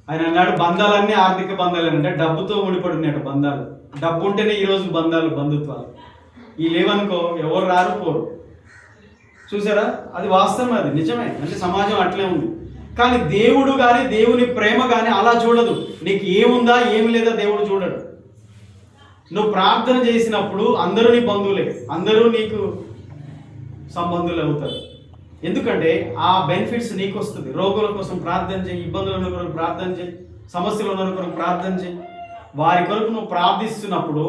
ఆయన అన్నాడు బంధాలన్నీ ఆర్థిక బంధాలు అంటే డబ్బుతో ముడిపడి ఉన్నాడు బంధాలు. డబ్బు ఉంటేనే ఈరోజు బంధాలు, బంధుత్వాలు. ఈ లేవనుకో ఎవరు రారు పోరు. చూసారా? అది వాస్తవం, అది నిజమే. అంటే సమాజం అట్లే ఉంది. కానీ దేవుడు కానీ, దేవుని ప్రేమ కానీ అలా చూడదు. నీకు ఏముందా ఏమి లేదా దేవుడు చూడడు. నువ్వు ప్రార్థన చేసినప్పుడు అందరూ నీ బంధువులే, అందరూ నీకు సంబంధులు అవుతారు. ఎందుకంటే ఆ బెనిఫిట్స్ నీకు వస్తుంది. రోగుల కోసం ప్రార్థన చేయి, ఇబ్బందులు ఉన్న కొరకు ప్రార్థన చేయి, సమస్యలు ఉన్న కొరకు ప్రార్థన చేయి. వారి కొరకు నువ్వు ప్రార్థిస్తున్నప్పుడు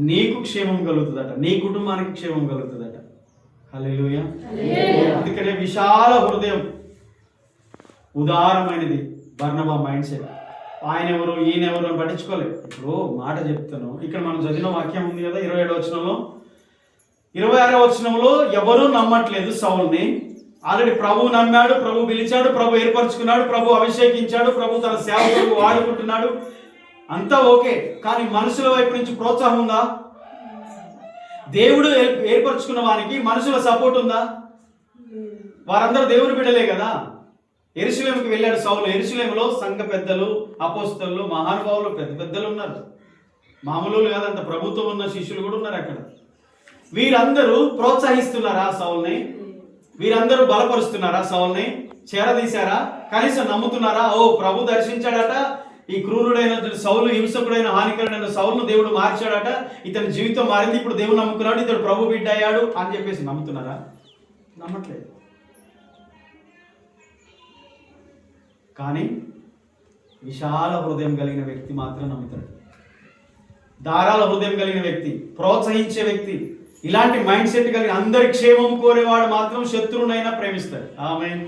నీకు క్షేమం కలుగుతుందట, నీ కుటుంబానికి క్షేమం కలుగుతుందట. హల్లెలూయా. అందుకనే విశాల హృదయం, ఉదారమైనది బర్నబా మైండ్ సెట్. ఆయన ఎవరు, ఈయన ఎవరు అని పట్టించుకోలేదు. ఇప్పుడు మాట చెప్తాను, ఇక్కడ మనం చదివిన వాక్యం ఉంది కదా 27వ వచనంలో. 26వ వచనంలో ఎవరు నమ్మట్లేదు సౌల్ని. ఆల్రెడీ ప్రభు నమ్మాడు, ప్రభు పిలిచాడు, ప్రభు ఏర్పరచుకున్నాడు, ప్రభు అభిషేకించాడు, ప్రభు తన సేవకులకు వాడుకుంటున్నాడు, అంతా ఓకే. కానీ మనుషుల వైపు నుంచి ప్రోత్సాహం ఉందా? దేవుడు ఏర్పరచుకున్న వారికి మనుషుల సపోర్ట్ ఉందా? వారందరూ దేవుని బిడ్డలే కదా. యెరూషలేముకి వెళ్ళాడు సౌలు. యెరూషలేములో సంఘ పెద్దలు, అపోస్తలు, మహానుభావులు, పెద్ద పెద్దలు ఉన్నారు. మామూలు కాదు, అంత ప్రభుత్వం ఉన్న శిష్యులు కూడా ఉన్నారు అక్కడ. వీరందరూ ప్రోత్సహిస్తున్నారా సౌల్ని? వీరందరూ బలపరుస్తున్నారా సౌల్ని? చేరదీశారా? కనీసం నమ్ముతున్నారా? ఓ ప్రభు దర్శించాడట, ఈ క్రూరుడైన సౌలు, హింసకుడైన హానికరుడైన సౌలును దేవుడు మార్చాడట, ఇతని జీవితం మారింది, ఇప్పుడు దేవుడు నమ్ముకున్నాడు, ఇతడు ప్రభు బిడ్డ అయ్యాడు అని చెప్పేసి నమ్ముతున్నారా? నమ్మట్లేదు. కానీ విశాల హృదయం కలిగిన వ్యక్తి మాత్రం నమ్ముతాడు. ధారాళ హృదయం కలిగిన వ్యక్తి, ప్రోత్సహించే వ్యక్తి, ఇలాంటి మైండ్ సెట్ కలిగిన, అందరి క్షేమం కోరేవాడు మాత్రం శత్రువునైనా ప్రేమిస్తాడు. ఆమేన్.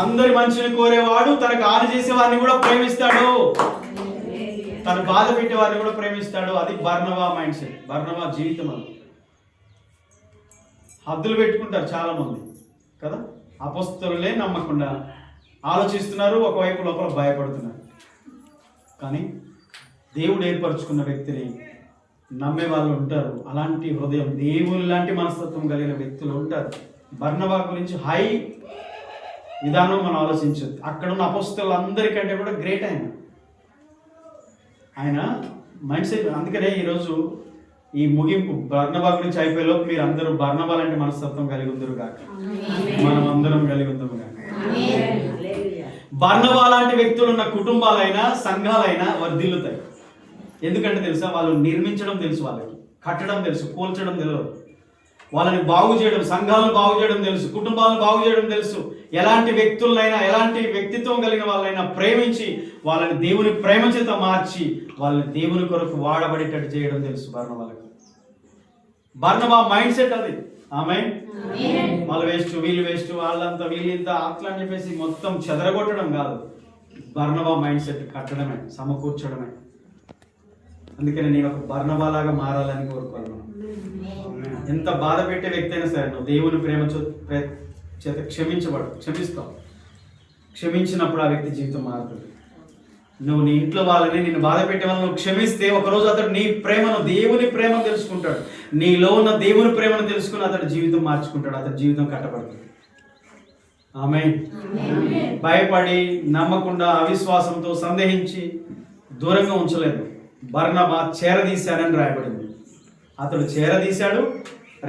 అందరి మంచిని కోరేవాడు తనకు హాని చేసే వారిని కూడా ప్రేమిస్తాడు, తను బాధ పెట్టే వారిని కూడా ప్రేమిస్తాడు. అది బర్నబా మైండ్ సెట్, బర్నబా జీవితం. అది హద్దులు పెట్టుకుంటారు చాలా మంది కదా. అపొస్తలులే నమ్మకుండా ఆలోచిస్తున్నారు, ఒకవైపు లోపల భయపడుతున్నారు. కానీ దేవుడు ఏర్పరచుకున్న వ్యక్తిని నమ్మే వాళ్ళు ఉంటారు. అలాంటి హృదయం, దేవుని లాంటి మనస్తత్వం కలిగిన వ్యక్తులు ఉంటారు. బర్నబా గురించి హై విధానం మనం ఆలోచించదు. అక్కడ ఉన్న అపొస్తలు అందరికంటే కూడా గ్రేట్ ఆయన మైండ్ సెట్. అందుకనే ఈరోజు ఈ ముగింపు బర్నబా గురించి అయిపోయేలోపు మీరు అందరూ బర్నబా లాంటి మనస్తత్వం కలిగి ఉందరు కాక, మనం అందరం కలిగి ఉందాము కాక. బర్నబా లాంటి వ్యక్తులు ఉన్న కుటుంబాలైనా సంఘాలైనా వర్ధిల్లుతాయి. ఎందుకంటే తెలుసా, వాళ్ళు నిర్మించడం తెలుసు, వాళ్ళకి కట్టడం తెలుసు, కూల్చడం తెలియదు. వాళ్ళని బాగు చేయడం, సంఘాలను బాగు చేయడం తెలుసు, కుటుంబాలను బాగు చేయడం తెలుసు. ఎలాంటి వ్యక్తులైనా, ఎలాంటి వ్యక్తిత్వం కలిగిన వాళ్ళైనా ప్రేమించి వాళ్ళని దేవుని ప్రేమ చేత మార్చి వాళ్ళని దేవుని కొరకు వాడబడేటట్టు చేయడం తెలుసు బర్నబాలకు. బర్నబా మైండ్ సెట్ అది. ఆమె వాళ్ళు వేస్ట్, వీళ్ళు వేస్ట్, వాళ్ళంతా వీళ్ళంత అట్లా అని చెప్పేసి మొత్తం చెదరగొట్టడం కాదు. బర్నబా మైండ్ సెట్ కట్టడమే, సమకూర్చడమే. అందుకని నేను ఒక బర్నబా లాగా మారాలని కోరుకోవాలి. ఎంత బాధ పెట్టే వ్యక్తి అయినా సరే నువ్వు దేవుని ప్రేమ చేత క్షమిస్తావు. క్షమించినప్పుడు ఆ వ్యక్తి జీవితం మారుతుంది. నువ్వు నీ ఇంట్లో వాళ్ళని నిన్ను బాధ పెట్టే వాళ్ళని నువ్వు క్షమిస్తే ఒకరోజు అతడు నీ ప్రేమను, దేవుని ప్రేమను తెలుసుకుంటాడు. నీలో ఉన్న దేవుని ప్రేమను తెలుసుకుని అతడు జీవితం మార్చుకుంటాడు. అతడి జీవితం కట్టబడుతుంది. ఆమేన్. భయపడి, నమ్మకుండా, అవిశ్వాసంతో, సందేహించి దూరంగా ఉంచలేదు. బర్నబా చేరదీశాడని రాయబడింది. అతడు చేరదీశాడు.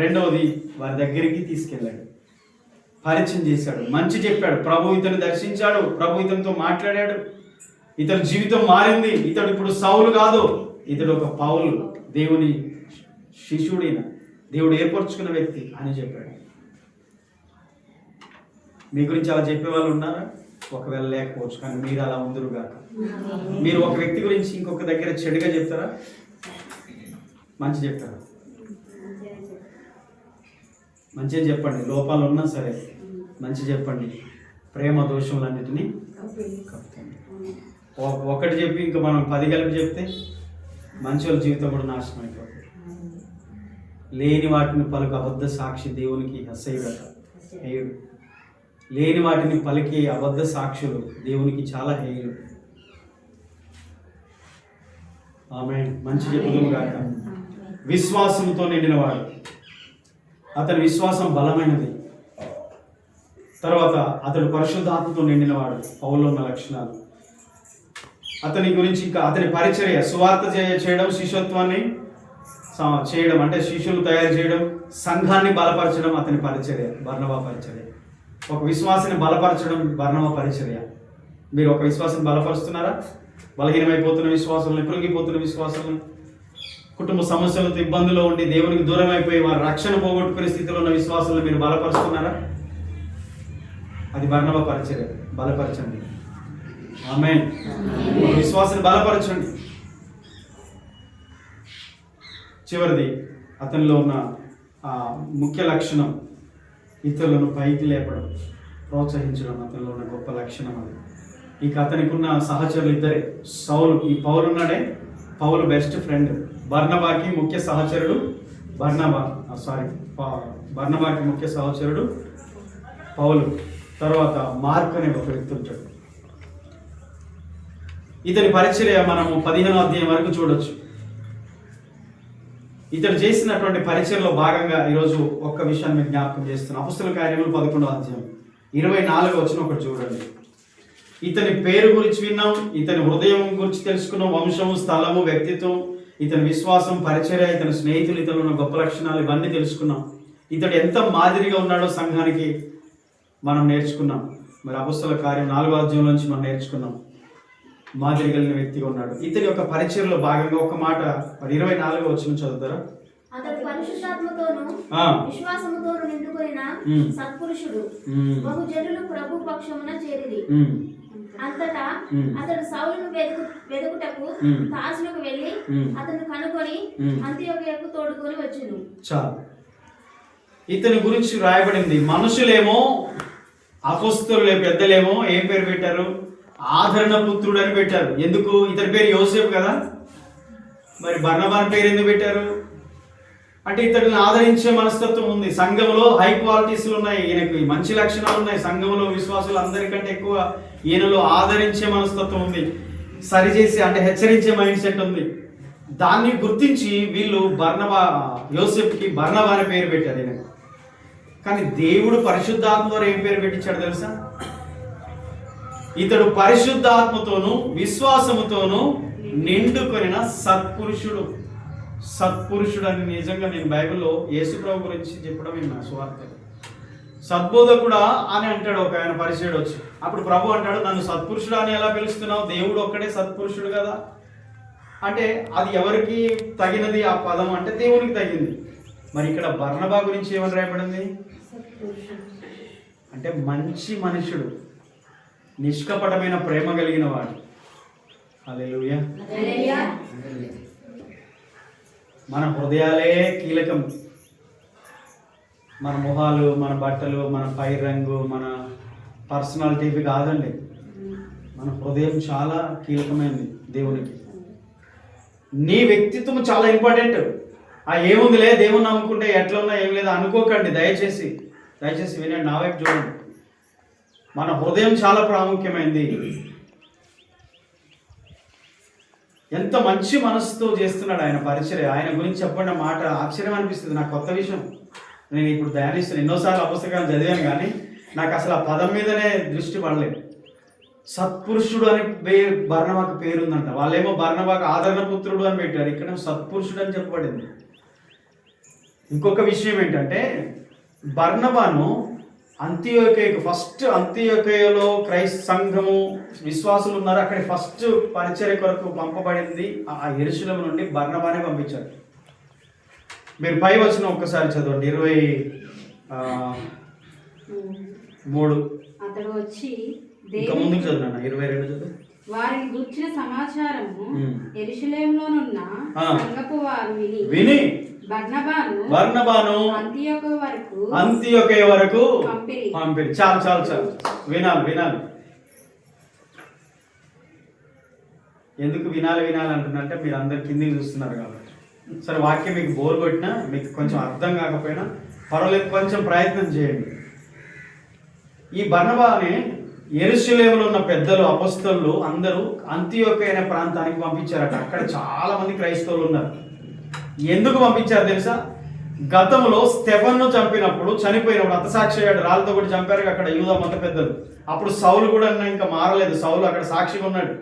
రెండవది వారి దగ్గరికి తీసుకెళ్ళాడు, పరిచయం చేశాడు, మంచి చెప్పాడు. ప్రభు ఇతను దర్శించాడు, ప్రభు ఇతనితో మాట్లాడాడు, ఇతని జీవితం మారింది. ఇతడు ఇప్పుడు సౌలు కాదు, ఇతడు ఒక పౌలు, దేవుని శిష్యుడైన, దేవుడు ఏర్పరచుకున్న వ్యక్తి అని చెప్పాడు. మీ గురించి అలా చెప్పే వాళ్ళు ఉన్నారా? ఒకవేళ లేకపోవచ్చు, కానీ మీరు అలా ఉందరుగాక. మీరు ఒక వ్యక్తి గురించి ఇంకొక దగ్గర చెడుగా చెప్తారా, మంచి చెప్తారా? మంచిగా చెప్పండి. లోపాలు ఉన్నా సరే మంచి చెప్పండి. ప్రేమ దోషములన్నిటినీ కప్పుతుంది. ఒకటి చెప్పి ఇంకా మనం 10 కలిపి చెప్తే మంచి వాళ్ళ జీవితం కూడా నాశనం అయిపోతుంది. లేని వాటిని పలుకు అబద్ధ సాక్షి దేవునికి అసహ్యుడట. హేయుడు. లేని వాటిని పలికి అబద్ధ సాక్షులు దేవునికి చాలా హేయుడు. ఆమేన్. మంచి చెప్పుదుము గాక. విశ్వాసంతో నిండినవాడు. అతని విశ్వాసం బలమైనది. తర్వాత అతడు పరిశుద్ధాత్మతో నిండినవాడు. పౌలులో ఉన్న లక్షణాలు. అతని గురించి ఇంకా అతని పరిచర్య, సువార్త చేయడం, శిష్యత్వాన్ని చేయడం, అంటే శిష్యులు తయారు చేయడం, సంఘాన్ని బలపరచడం అతని పరిచర్య, బర్నబా పరిచర్య. ఒక విశ్వాసాన్ని బలపరచడం బర్నబా పరిచర్య. మీరు ఒక విశ్వాసాన్ని బలపరుస్తున్నారా? బలహీనమైపోతున్న విశ్వాసాలను, కృంగిపోతున్న విశ్వాసాలను, కుటుంబ సమస్యలతో ఇబ్బందులో ఉండి దేవునికి దూరం అయిపోయి వారి రక్షణ పోగొట్టుకునే స్థితిలో ఉన్న విశ్వాసాలను మీరు బలపరుస్తున్నారా? అది బర్నబా పరిచర్య. బలపరచండి. ఆమేన్. విశ్వాసాన్ని బలపరచండి. చివరిది అతనిలో ఉన్న ముఖ్య లక్షణం ఇతరులను పైకి లేపడం, ప్రోత్సహించడం అతనిలో ఉన్న గొప్ప లక్షణం. అది ఇక అతనికి ఉన్న సహచరులు ఇద్దరే. సౌలు, ఈ పౌలు ఉన్నాడే, పౌలు బెస్ట్ ఫ్రెండ్. బర్నబాకి ముఖ్య సహచరుడు బర్నబాకి ముఖ్య సహచరుడు పౌలు. తర్వాత మార్క్ అనే ఒక వ్యక్తి ఉంటాడు. ఇతని పరిచర్య మనము 15వ అధ్యాయం వరకు చూడొచ్చు. ఇతడు చేసినటువంటి పరిచర్యలో భాగంగా ఈరోజు ఒక్క విషయాన్ని మీకు జ్ఞాపకం చేస్తున్నాను. అపొస్తలుల కార్యములు 11వ అధ్యాయం 24వ వచనం ఒకటి చూడండి. ఇతని పేరు గురించి విన్నాం, ఇతని హృదయం గురించి తెలుసుకున్నాం, వంశము, స్థలము, వ్యక్తిత్వం, ఇతని విశ్వాసం, పరిచర్య, ఇతని స్నేహితులు, ఇతను ఉన్న గొప్ప లక్షణాలు ఇవన్నీ తెలుసుకున్నాం. ఇతడు ఎంత మాదిరిగా ఉన్నాడో సంఘానికి మనం నేర్చుకున్నాం. మరి అపొస్తలుల కార్యం 4వ అధ్యాయం నుంచి మనం నేర్చుకున్నాం. మాదిరి కలిగిన వ్యక్తిగా ఉన్నాడు. ఇతని యొక్క పరిచర్యలో భాగంగా ఒక మాట 24వ వచనం చదువుతారా? అతడు పరిశుద్ధాత్మతోను విశ్వాసముతోను నిండుకొనిన సత్పురుషుడు, బహుజనులు ప్రభు పక్షమున చేరిరి. అంతటా అతడు సౌలును వెదుకుటకు తార్సునకు వెళ్ళి అతను కనుగొని అంతియోకియకు తోడుకొని వచ్చెను. చాలు. ఇతని గురించి రాయబడింది. మనుషులేమో, అపొస్తలులే పెద్దలేమో ఏం పేరు పెట్టారు? ఆదరణ పుత్రుడు అని పెట్టారు. ఎందుకు? ఇతని పేరు యోసేపు కదా. మరి బర్నబాని పేరు ఎందుకు పెట్టారు అంటే ఇతడిని ఆదరించే మనస్తత్వం ఉంది. సంఘంలో హై క్వాలిటీస్లు ఉన్నాయి, ఈయనకు మంచి లక్షణాలు ఉన్నాయి. సంఘంలో విశ్వాసులు అందరికంటే ఎక్కువ ఈయనలో ఆదరించే మనస్తత్వం ఉంది. సరిచేసి అంటే హెచ్చరించే మైండ్ సెట్ ఉంది. దాన్ని గుర్తించి వీళ్ళు యోసేపుకి బర్నబా అనే పేరు పెట్టారు ఈయనకు. కానీ దేవుడు పరిశుద్ధాత్మ ద్వారా ఏం పేరు పెట్టించాడు తెలుసా? ఇతడు పరిశుద్ధాత్మతోను విశ్వాసముతోను నిండుకొనిన సత్పురుషుడు. సత్పురుషుడు అని నిజంగా నేను బైబిల్లో యేసుప్రభు గురించి చెప్పడం విన్నా. సువార్తలు సద్బోధకుడా అని అంటాడు ఒక ఆయన పరిచయుడు వచ్చి. అప్పుడు ప్రభు అంటాడు, నన్ను సత్పురుషుడు అని ఎలా పిలుస్తున్నావు? దేవుడు ఒక్కడే సత్పురుషుడు కదా. అంటే అది ఎవరికి తగినది ఆ పదం అంటే దేవునికి తగింది. మరి ఇక్కడ బర్నబా గురించి ఏమని రాయబడింది అంటే మంచి మనుషుడు, నిష్కపటమైన ప్రేమ కలిగిన వాడు. హల్లెలూయా. మన హృదయాలే కీలకం. మన మొహాలు, మన బట్టలు, మన పై రంగు, మన పర్సనాలిటీ ఇవి కాదండి. మన హృదయం చాలా కీలకమైనది దేవునికి. నీ వ్యక్తిత్వం చాలా ఇంపార్టెంట్. ఏముందిలే దేవుని నమ్ముకుంటే ఎట్లా ఉన్నా ఏం లేదు అనుకోకండి. దయచేసి వినండి, నా వైపు చూడండి. మన హృదయం చాలా ప్రాముఖ్యమైనది. ఎంత మంచి మనసుతో చేస్తున్నాడు ఆయన పరిచర్య. ఆయన గురించి చెప్పండి మాట ఆశ్చర్యం అనిపిస్తుంది. నాకు కొత్త విషయం. నేను ఇప్పుడు ధ్యానిస్తాను. ఎన్నోసార్లు ఆ పుస్తకాలు చదివాను కానీ నాకు అసలు ఆ పదం మీదనే దృష్టి పడలేదు. సత్పురుషుడు అని బర్నబాకు పేరుందంట. వాళ్ళేమో బర్నబాకు ఆదరణ పుత్రుడు అని పెట్టారు, ఇక్కడ సత్పురుషుడు అని చెప్పబడింది. ఇంకొక విషయం ఏంటంటే బర్నబాను అంత్యోకయలో క్రైస్త సంఘము విశ్వాసులు ఉన్నారు. అక్కడ ఫస్ట్ పరిచర్య కొరకు పంపబడింది ఆ యెరూషలేము నుండి బర్నబానే పంపించారు. మీరు పై వచనం ఒక్కసారి చదవండి, 23. అతడు వచ్చి ఇంకా ముందుకు చదువునా 22 చదువు. వారిని గుర్చిన సమాచారము యెరూషలేములోనున్న సంఘపు వారు విని బర్నబాను అంతియోకయ వరకు పంపిరి. చాలు వినాలి. ఎందుకు వినాలి అంటున్నంటే మీరు అందరు కిందికి చూస్తున్నారు కాబట్టి. సరే, వాక్యం మీకు బోర్ కొట్టినా, మీకు కొంచెం అర్థం కాకపోయినా పర్వాలేదు, కొంచెం ప్రయత్నం చేయండి. ఈ బర్నబాని యెరూషలేములో ఉన్న పెద్దలు, అపొస్తలులు అందరూ అంతియోకయ అనే ప్రాంతానికి పంపించారట. అక్కడ చాలా మంది క్రైస్తవులు ఉన్నారు. ఎందుకు పంపించారు తెలుసా? గతంలో స్టెఫన్ను చంపినప్పుడు, చనిపోయినప్పుడు హతసాక్షి అయ్యాడు, రాళ్ళతో కూడా చంపారు అక్కడ యూదా మత పెద్దలు. అప్పుడు సౌలు కూడా ఇంకా మారలేదు, సౌలు అక్కడ సాక్షిగా ఉన్నాడు.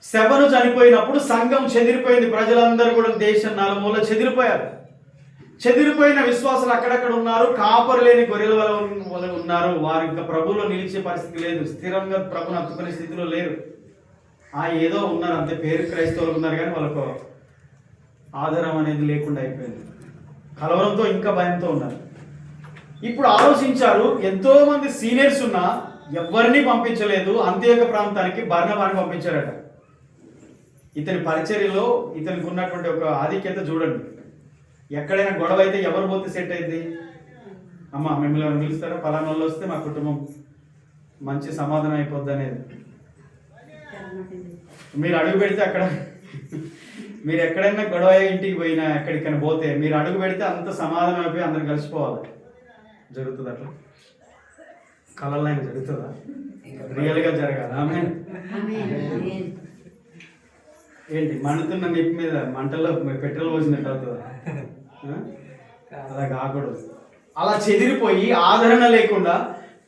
స్టెఫను చనిపోయినప్పుడు సంఘం చెదిరిపోయింది. ప్రజలందరూ కూడా దేశం నలుమూల చెదిరిపోయారు. చెదిరిపోయిన విశ్వాసులు అక్కడక్కడ ఉన్నారు. కాపరు లేని గొర్రెల వల్ల ఉన్నారు. వారు ఇంకా ప్రభువులో నిలిచే పరిస్థితి లేదు, స్థిరంగా ప్రభుని హత్తుకునే స్థితిలో లేరు. ఏదో ఉన్నారు అంతే, పేరు క్రైస్తవులు ఉన్నారు కానీ వాళ్ళకు ఆధారం అనేది లేకుండా అయిపోయింది. కలవరంతో ఇంకా భయంతో ఉన్నారు. ఇప్పుడు ఆలోచించారు, ఎంతో మంది సీనియర్స్ ఉన్నా ఎవరిని పంపించలేదు. అంత్యోక ప్రాంతానికి బర్నబాని పంపించారట. ఇతని పరిచర్యలో ఇతనికి ఉన్నటువంటి ఒక ఆధిక్యత చూడండి. ఎక్కడైనా గొడవ అయితే ఎవరు పోతే సెట్ అయింది? అమ్మ మిమ్మల్ని ఎవరు పిలుస్తారో, పలానా వాళ్ళు వస్తే మా కుటుంబం మంచి సమాధానం అయిపోద్ది అనేది. మీరు అడుగు పెడితే అక్కడ, మీరు ఎక్కడైనా గొడవ ఇంటికి పోయినా ఎక్కడికైనా పోతే మీరు అడుగు పెడితే అంత సమాధానం అయిపోయి అందరం కలిసిపోవాలి. జరుగుతుంది అట్లా? కళల్లో అయినా జరుగుతుందా? రియల్గా జరగాలి. ఏంటి మండుతున్న నిప్పు మీద మంటల్లో పెట్రోల్ పోసినట్టు అవుతుందా? అలా కాకూడదు. అలా చెదిరిపోయి ఆదరణ లేకుండా,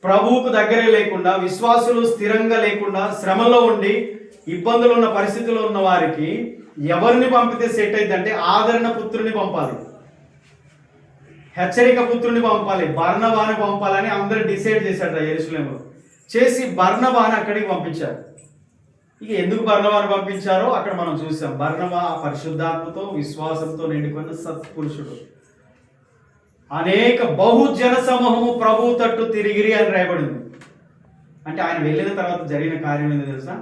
ప్రభువుకు దగ్గరే లేకుండా, విశ్వాసులు స్థిరంగా లేకుండా, శ్రమలో ఉండి ఇబ్బందులు ఉన్న పరిస్థితుల్లో ఉన్న వారికి ఎవరిని పంపితే సెట్ అయిందంటే ఆదరణ పుత్రుని పంపాలి, హెచ్చరిక పుత్రుని పంపాలి, బర్నబాని పంపాలని అందరూ డిసైడ్ చేశారు యెరూషలేములో. చేసి బర్నబాని అక్కడికి పంపించారు. ఇక ఎందుకు బర్నబాని పంపించారో అక్కడ మనం చూసాం. బర్నబా పరిశుద్ధాత్మతో విశ్వాసంతో నిండుకున్న సత్పురుషుడు. అనేక బహుజన సమూహము ప్రభు తట్టు తిరిగిరి అని రాయబడింది. అంటే ఆయన వెళ్ళిన తర్వాత జరిగిన కార్యం ఏంటో తెలుసా?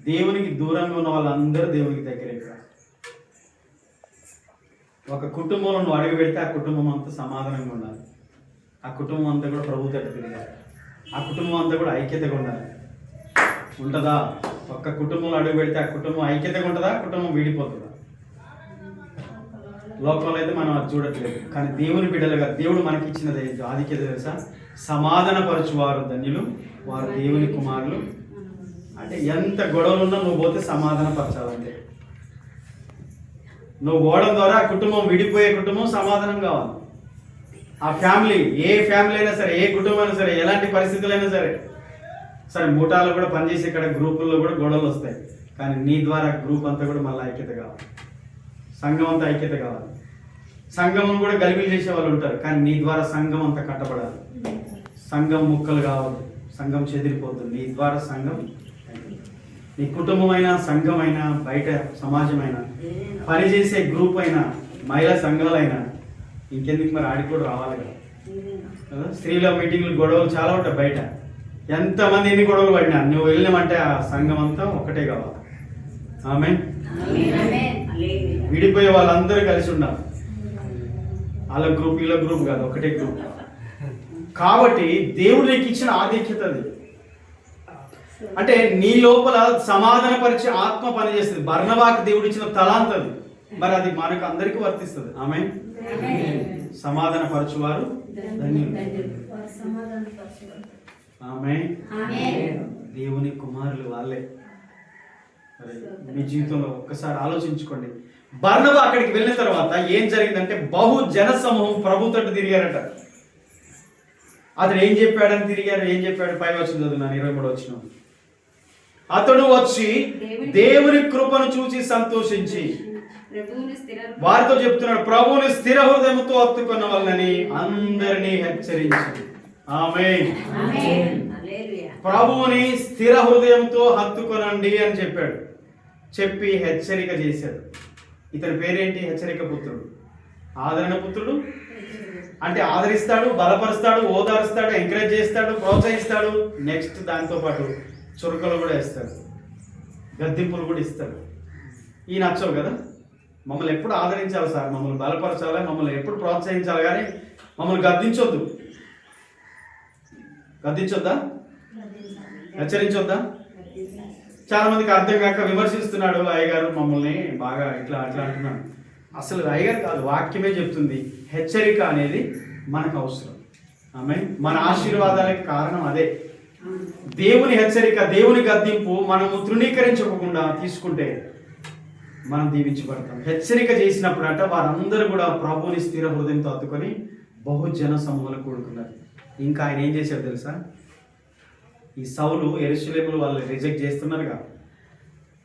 దేవునికి దూరంగా ఉన్న వాళ్ళందరూ దేవునికి దగ్గర. ఒక కుటుంబంలో నువ్వు అడుగు పెడితే ఆ కుటుంబం అంతా సమాధానంగా ఉండాలి. ఆ కుటుంబం అంతా కూడా ప్రభు తట్టు తిరగాలి. ఆ కుటుంబం అంతా కూడా ఐక్యతగా ఉండాలి. ఉంటుందా? ఒక్క కుటుంబంలో అడుగు పెడితే ఆ కుటుంబం ఐక్యతగా ఉంటుందా? కుటుంబం విడిపోతుందా? లోకంలో అయితే మనం అది చూడట్లేదు. కానీ దేవుని బిడ్డలుగా దేవుడు మనకి ఇచ్చినది ఆధిక్యత తెలుసా? సమాధాన పరచువారు ధన్యులు, వారు దేవుని కుమారులు. అంటే ఎంత గొడవలున్నా నువ్వు పోతే సమాధాన పరచాలంటే, నువ్వు పోవడం ద్వారా ఆ కుటుంబం, విడిపోయే కుటుంబం సమాధానం కావాలి. ఆ ఫ్యామిలీ, ఏ ఫ్యామిలీ అయినా సరే, ఏ కుటుంబం అయినా సరే, ఎలాంటి పరిస్థితులైనా సరే, ముఠాలు కూడా పనిచేసి ఇక్కడ గ్రూపుల్లో కూడా గొడవలు వస్తాయి. కానీ నీ ద్వారా గ్రూప్ అంతా కూడా మళ్ళీ ఐక్యత కావాలి, సంఘం అంతా ఐక్యత కావాలి. సంఘం కూడా గలిబిలి చేసే వాళ్ళు ఉంటారు, కానీ నీ ద్వారా సంఘం అంతా కట్టబడాలి. సంఘం ముక్కలు కావద్దు, సంఘం చెదిరిపోతుంది. నీ ద్వారా సంఘం, నీ కుటుంబమైనా, సంఘమైనా, బయట సమాజమైనా, పనిచేసే గ్రూప్ అయినా, మహిళా సంఘాలైనా, ఇంకెందుకు మరి ఆడికి కూడా రావాలి కదా. స్త్రీల మీటింగ్లు, గొడవలు చాలా ఉంటాయి బయట. ఎంతమంది ఎన్ని గొడవలు పడినా నువ్వు వెళ్ళినామంటే ఆ సంఘం అంతా ఒకటే కావాలి. ఆమేన్. విడిపోయే వాళ్ళందరూ కలిసి ఉండాలి. వాళ్ళ గ్రూప్ వీళ్ళ గ్రూప్ కాదు, ఒకటే గ్రూప్. కాబట్టి దేవుడు నీకు ఇచ్చిన ఆధిక్యత అది. అంటే నీ లోపల సమాధానపరిచే ఆత్మ పనిచేస్తుంది. బర్నబాకు దేవుడు ఇచ్చిన తలాంత్ అది. మరి అది మనకు అందరికీ వర్తిస్తుంది. ఆమేన్. సమాధానపరచువారు ధన్యులు. ఆమేన్. దేవుని కుమారులు వాళ్ళే. మీ జీవితంలో ఒక్కసారి ఆలోచించుకోండి. బర్నబా అక్కడికి వెళ్ళిన తర్వాత ఏం జరిగిందంటే బహు జన సమూహం ప్రభు తట్టు తిరిగారట. అతడు ఏం చెప్పాడని తిరిగారు. ఏం చెప్పాడు? 5 వచనం చదువున్నాను, 23 వచనం. అతడు వచ్చి దేవుని కృపను చూసి సంతోషించి వారితో చెప్తున్నాడు, ప్రభువుని స్థిర హృదయంతో హత్తుకున్న వాళ్ళని అందరినీ హెచ్చరించి. ఆమేన్. ప్రభువుని స్థిర హృదయంతో హత్తుకొనండి అని చెప్పాడు. చెప్పి హెచ్చరిక చేశాడు. ఇతని పేరేంటి? హెచ్చరిక పుత్రుడు, ఆదరణ పుత్రుడు. అంటే ఆదరిస్తాడు, బలపరుస్తాడు, ఓదారుస్తాడు, ఎంకరేజ్ చేస్తాడు, ప్రోత్సహిస్తాడు. నెక్స్ట్ దాంతో పాటు చురుకలు కూడా ఇస్తాడు, గద్దింపులు కూడా ఇస్తాడు. ఈ నచ్చవు కదా. మమ్మల్ని ఎప్పుడు ఆదరించాలి సార్, మమ్మల్ని బలపరచాలి, మమ్మల్ని ఎప్పుడు ప్రోత్సహించాలి, కానీ మమ్మల్ని గద్దించొద్దు. గద్దించొద్దా? హెచ్చరించొద్దా? చాలా మందికి అర్థం కాక విమర్శిస్తున్నాడు. అయ్యగారు మమ్మల్ని బాగా ఇట్లా అట్లా అంటున్నాడు. అసలు అయ్యగారు కాదు, వాక్యమే చెప్తుంది హెచ్చరిక అనేది మనకు అవసరం. ఆమేన్. మన ఆశీర్వాదాలకు కారణం అదే. దేవుని హెచ్చరిక, దేవుని గద్దింపు మనము తృణీకరించకుండా తీసుకుంటే మనం దీవించబడతాం. హెచ్చరిక చేసినప్పుడు అంటే వారందరూ కూడా ప్రభువుని స్థిర హృదయంతో హత్తుకొని బహుజన సమూహాలు కూడుకున్నారు. ఇంకా ఆయన ఏం చేశాడు తెలుసా? ఈ సౌలు యెరూషలేములో వాళ్ళు రిజెక్ట్ చేస్తున్నారుగా,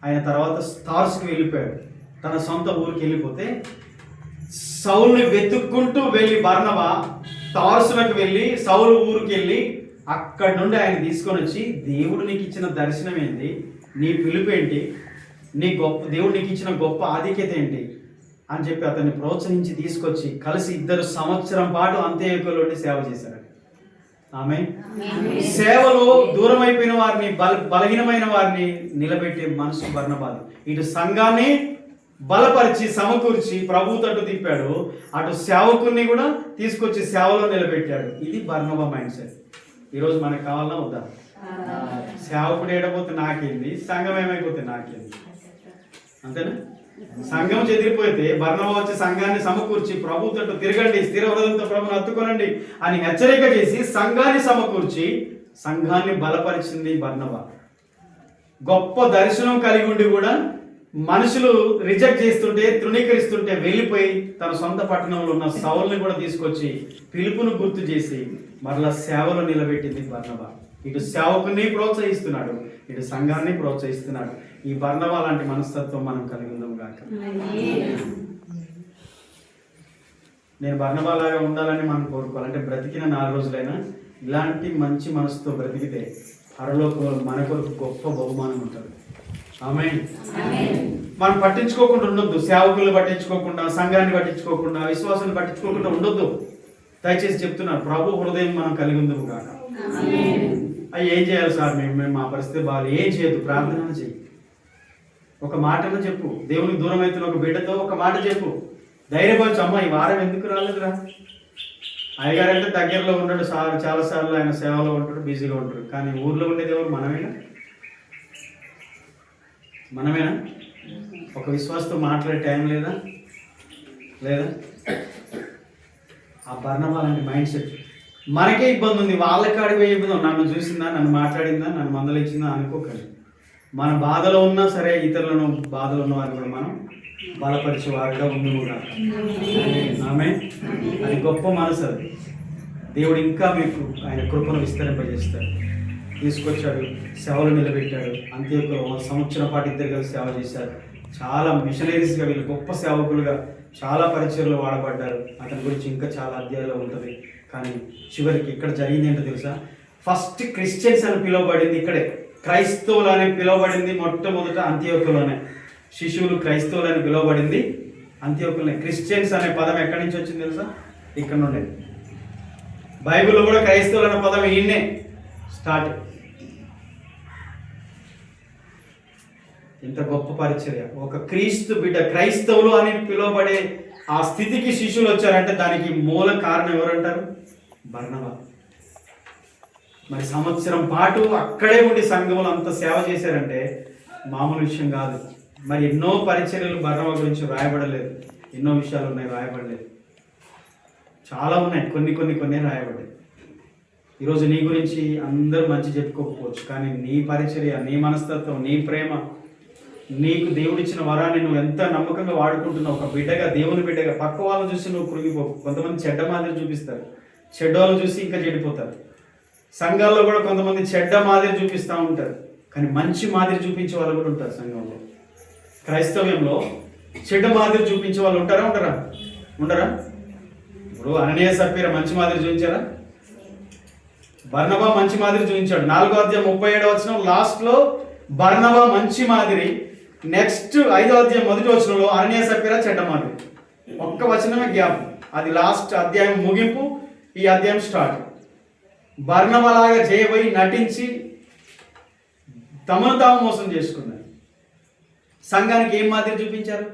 ఆయన తర్వాత తార్సుకి వెళ్ళిపోయాడు. తన సొంత ఊరికి వెళ్ళిపోతే సౌలుని వెతుక్కుంటూ వెళ్ళి బర్నబా తార్సులకు వెళ్ళి సౌలు ఊరికి వెళ్ళి అక్కడి నుండి ఆయన తీసుకొని వచ్చి, దేవుడు నీకు ఇచ్చిన దర్శనం ఏంటి, నీ పిలుపు ఏంటి, నీ గొప్ప దేవుడు నీకు ఇచ్చిన గొప్ప ఆధిక్యత ఏంటి అని చెప్పి అతన్ని ప్రోత్సహించి తీసుకొచ్చి కలిసి 2 సంవత్సరం పాటు అంత్యయుగంలో సేవ చేశారు. ఆమె సేవలో దూరం అయిపోయిన వారిని, బలహీనమైన వారిని నిలబెట్టే మనసు బర్నబాది. ఇటు సంఘాన్ని బలపరిచి సమకూర్చి ప్రభు తట్టు తిప్పాడు, అటు సేవకుల్ని కూడా తీసుకొచ్చి సేవలో నిలబెట్టాడు. ఇది బర్నబా మైండ్ సెట్. ఈరోజు మనకు కావాలన్నా వద్దా? సేవకుడు ఏడపోతే నాకేంది, సంఘం ఏమైపోతే నాకేంది, అంతేనా? సంఘం చెదిరిపోతే బర్నబా వచ్చి సంఘాన్ని సమకూర్చి ప్రభు తట్టు తిరగండి, స్థిర హృదయంతో ప్రభుని హత్తుకొనండి అని హెచ్చరిక చేసి సంఘాన్ని సమకూర్చి సంఘాన్ని బలపరిచింది బర్నబా. గొప్ప దర్శనం కలిగి ఉండి కూడా మనుషులు రిజెక్ట్ చేస్తుంటే, తృణీకరిస్తుంటే వెళ్ళిపోయి తన సొంత పట్టణంలో ఉన్న సౌలుని కూడా తీసుకొచ్చి పిలుపును గుర్తు చేసి మరలా సేవలో నిలబెట్టింది బర్నబా. ఇటు సేవకుని ప్రోత్సహిస్తున్నాడు, ఇటు సంఘాన్ని ప్రోత్సహిస్తున్నాడు. ఈ బర్నబా లాంటి మనస్తత్వం మనం కలిగి ఉందాం గాక. నేను బర్నబా లాగా ఉండాలని మనం కోరుకోవాలంటే బ్రతికిన 4 రోజులైనా ఇలాంటి మంచి మనసుతో బ్రతికితే పరలోకంలో మన కొరకు గొప్ప బహుమానం ఉంటుంది. ఆమేన్. మనం పట్టించుకోకుండా ఉండొద్దు. సేవకులను పట్టించుకోకుండా, సంఘాన్ని పట్టించుకోకుండా, విశ్వాసాన్ని పట్టించుకోకుండా ఉండొద్దు. దయచేసి చెప్తున్నాను, ప్రభు హృదయం మనం కలిగి ఉందాము కాక. అవి ఏం చేయాలి సార్, మేము మా పరిస్థితి బాగా ఏం చేయొద్దు, ప్రార్థన చెయ్యి. ఒక మాటను చెప్పు. దేవునికి దూరం అవుతున్న ఒక బిడ్డతో ఒక మాట చెప్పు. ధైర్యపరచు. అమ్మ ఈ వారం ఎందుకు రాలేదురా? అయ్యగారు అంటే దగ్గరలో ఉన్నాడు, చాలాసార్లు ఆయన సేవలో ఉంటాడు, బిజీగా ఉంటాడు. కానీ ఊర్లో ఉండేది ఎవరు? మనమేనా? ఒక విశ్వాసంతో మాట్లాడే టైం లేదా? ఆ బర్నబా లాంటి మైండ్ సెట్. మనకే ఇబ్బంది ఉంది, వాళ్ళకి అడిగే ఇబ్బంది. నన్ను చూసిందా, నన్ను మాట్లాడిందా, నన్ను మందలిచ్చిందా అనుకోకండి. మన బాధలో ఉన్నా సరే ఇతరులను, బాధలో ఉన్న వారిని కూడా మనం బలపరిచే వారిగా ఉంది కూడా. ఆమె అది గొప్ప మనసు. అది దేవుడు ఇంకా మీకు ఆయన కృపను విస్తరింపజేస్తాడు. తీసుకొచ్చాడు, సేవలు నిలబెట్టాడు. అంత్యొక 1 సంవత్సరం పాటు ఇద్దరు కలిసి సేవ చేశారు. చాలా మిషనరీస్గా వీళ్ళు గొప్ప సేవకులుగా చాలా పరిచయలు వాడబడ్డారు. అతని గురించి ఇంకా చాలా అధ్యాయాలు ఉంటుంది. కానీ చివరికి ఇక్కడ జరిగింది ఏంటో తెలుసా? ఫస్ట్ క్రిస్టియన్స్ అని పిలువబడింది ఇక్కడే. క్రైస్తవులు అని పిలువబడింది మొట్టమొదట అంత్యొకలోనే. శిశువులు క్రైస్తవులు అని పిలువబడింది అంత్యొకలోనే. క్రిస్టియన్స్ అనే పదం ఎక్కడి నుంచి వచ్చింది తెలుసా? ఇక్కడ నుండే. బైబిల్లో కూడా క్రైస్తవులు అనే పదం ఈయన్నే స్టార్ట్. ఎంత గొప్ప పరిచర్య! ఒక క్రీస్తు బిడ్డ, క్రైస్తవులు అని పిలువబడే ఆ స్థితికి శిష్యులు వచ్చారంటే దానికి మూల కారణం ఎవరంటారు? బర్నబా. మరి సంవత్సరం పాటు అక్కడే ఉండి సంఘంలో అంత సేవ చేశారంటే మామూలు విషయం కాదు. మరి ఎన్నో పరిచర్యలు బర్నబా గురించి రాయబడలేదు, ఎన్నో విషయాలు ఉన్నాయి రాయబడలేదు, చాలా ఉన్నాయి, కొన్ని రాయబడ్డాయి. ఈరోజు నీ గురించి అందరూ మంచి చెప్పుకోకపోవచ్చు, కానీ నీ పరిచర్య, నీ మనస్తత్వం, నీ ప్రేమ, నీకు దేవుడిచ్చిన వరాన్ని నువ్వు ఎంత నమ్మకంగా వాడుకుంటున్నావు. ఒక బిడ్డగా, దేవుని బిడ్డగా పక్క వాళ్ళని చూసి నువ్వు కృంగిపోవు. కొంతమంది చెడ్డ మాదిరి చూపిస్తారు, చెడ్డ వాళ్ళని చూసి ఇంకా చెడిపోతారు. సంఘాల్లో కూడా కొంతమంది చెడ్డ మాదిరి చూపిస్తూ ఉంటారు, కానీ మంచి మాదిరి చూపించే వాళ్ళు కూడా ఉంటారు సంఘంలో. క్రైస్తవ్యంలో చెడ్డ మాదిరి చూపించే వాళ్ళు ఉండరా? ఇప్పుడు అననీయ సప్పీరా మంచి మాదిరి చూపించారా? బర్నబా మంచి మాదిరి చూపించాడు. 4వ అధ్యాయం 37వ వచనం లాస్ట్లో బర్నబా మంచి మాదిరి, నెక్స్ట్ 5వ అధ్యాయం 1వ వచనంలో అననీయ సప్పీరా చెడ్డ మాదిరి. ఒక్క వచనమే గ్యాప్, అది లాస్ట్ అధ్యాయం ముగింపు, ఈ అధ్యాయం స్టార్ట్. బర్నబాలాగా చేయబోయి నటించి తమను తాము మోసం చేసుకున్నారు. సంఘానికి ఏం మాదిరి చూపించారు?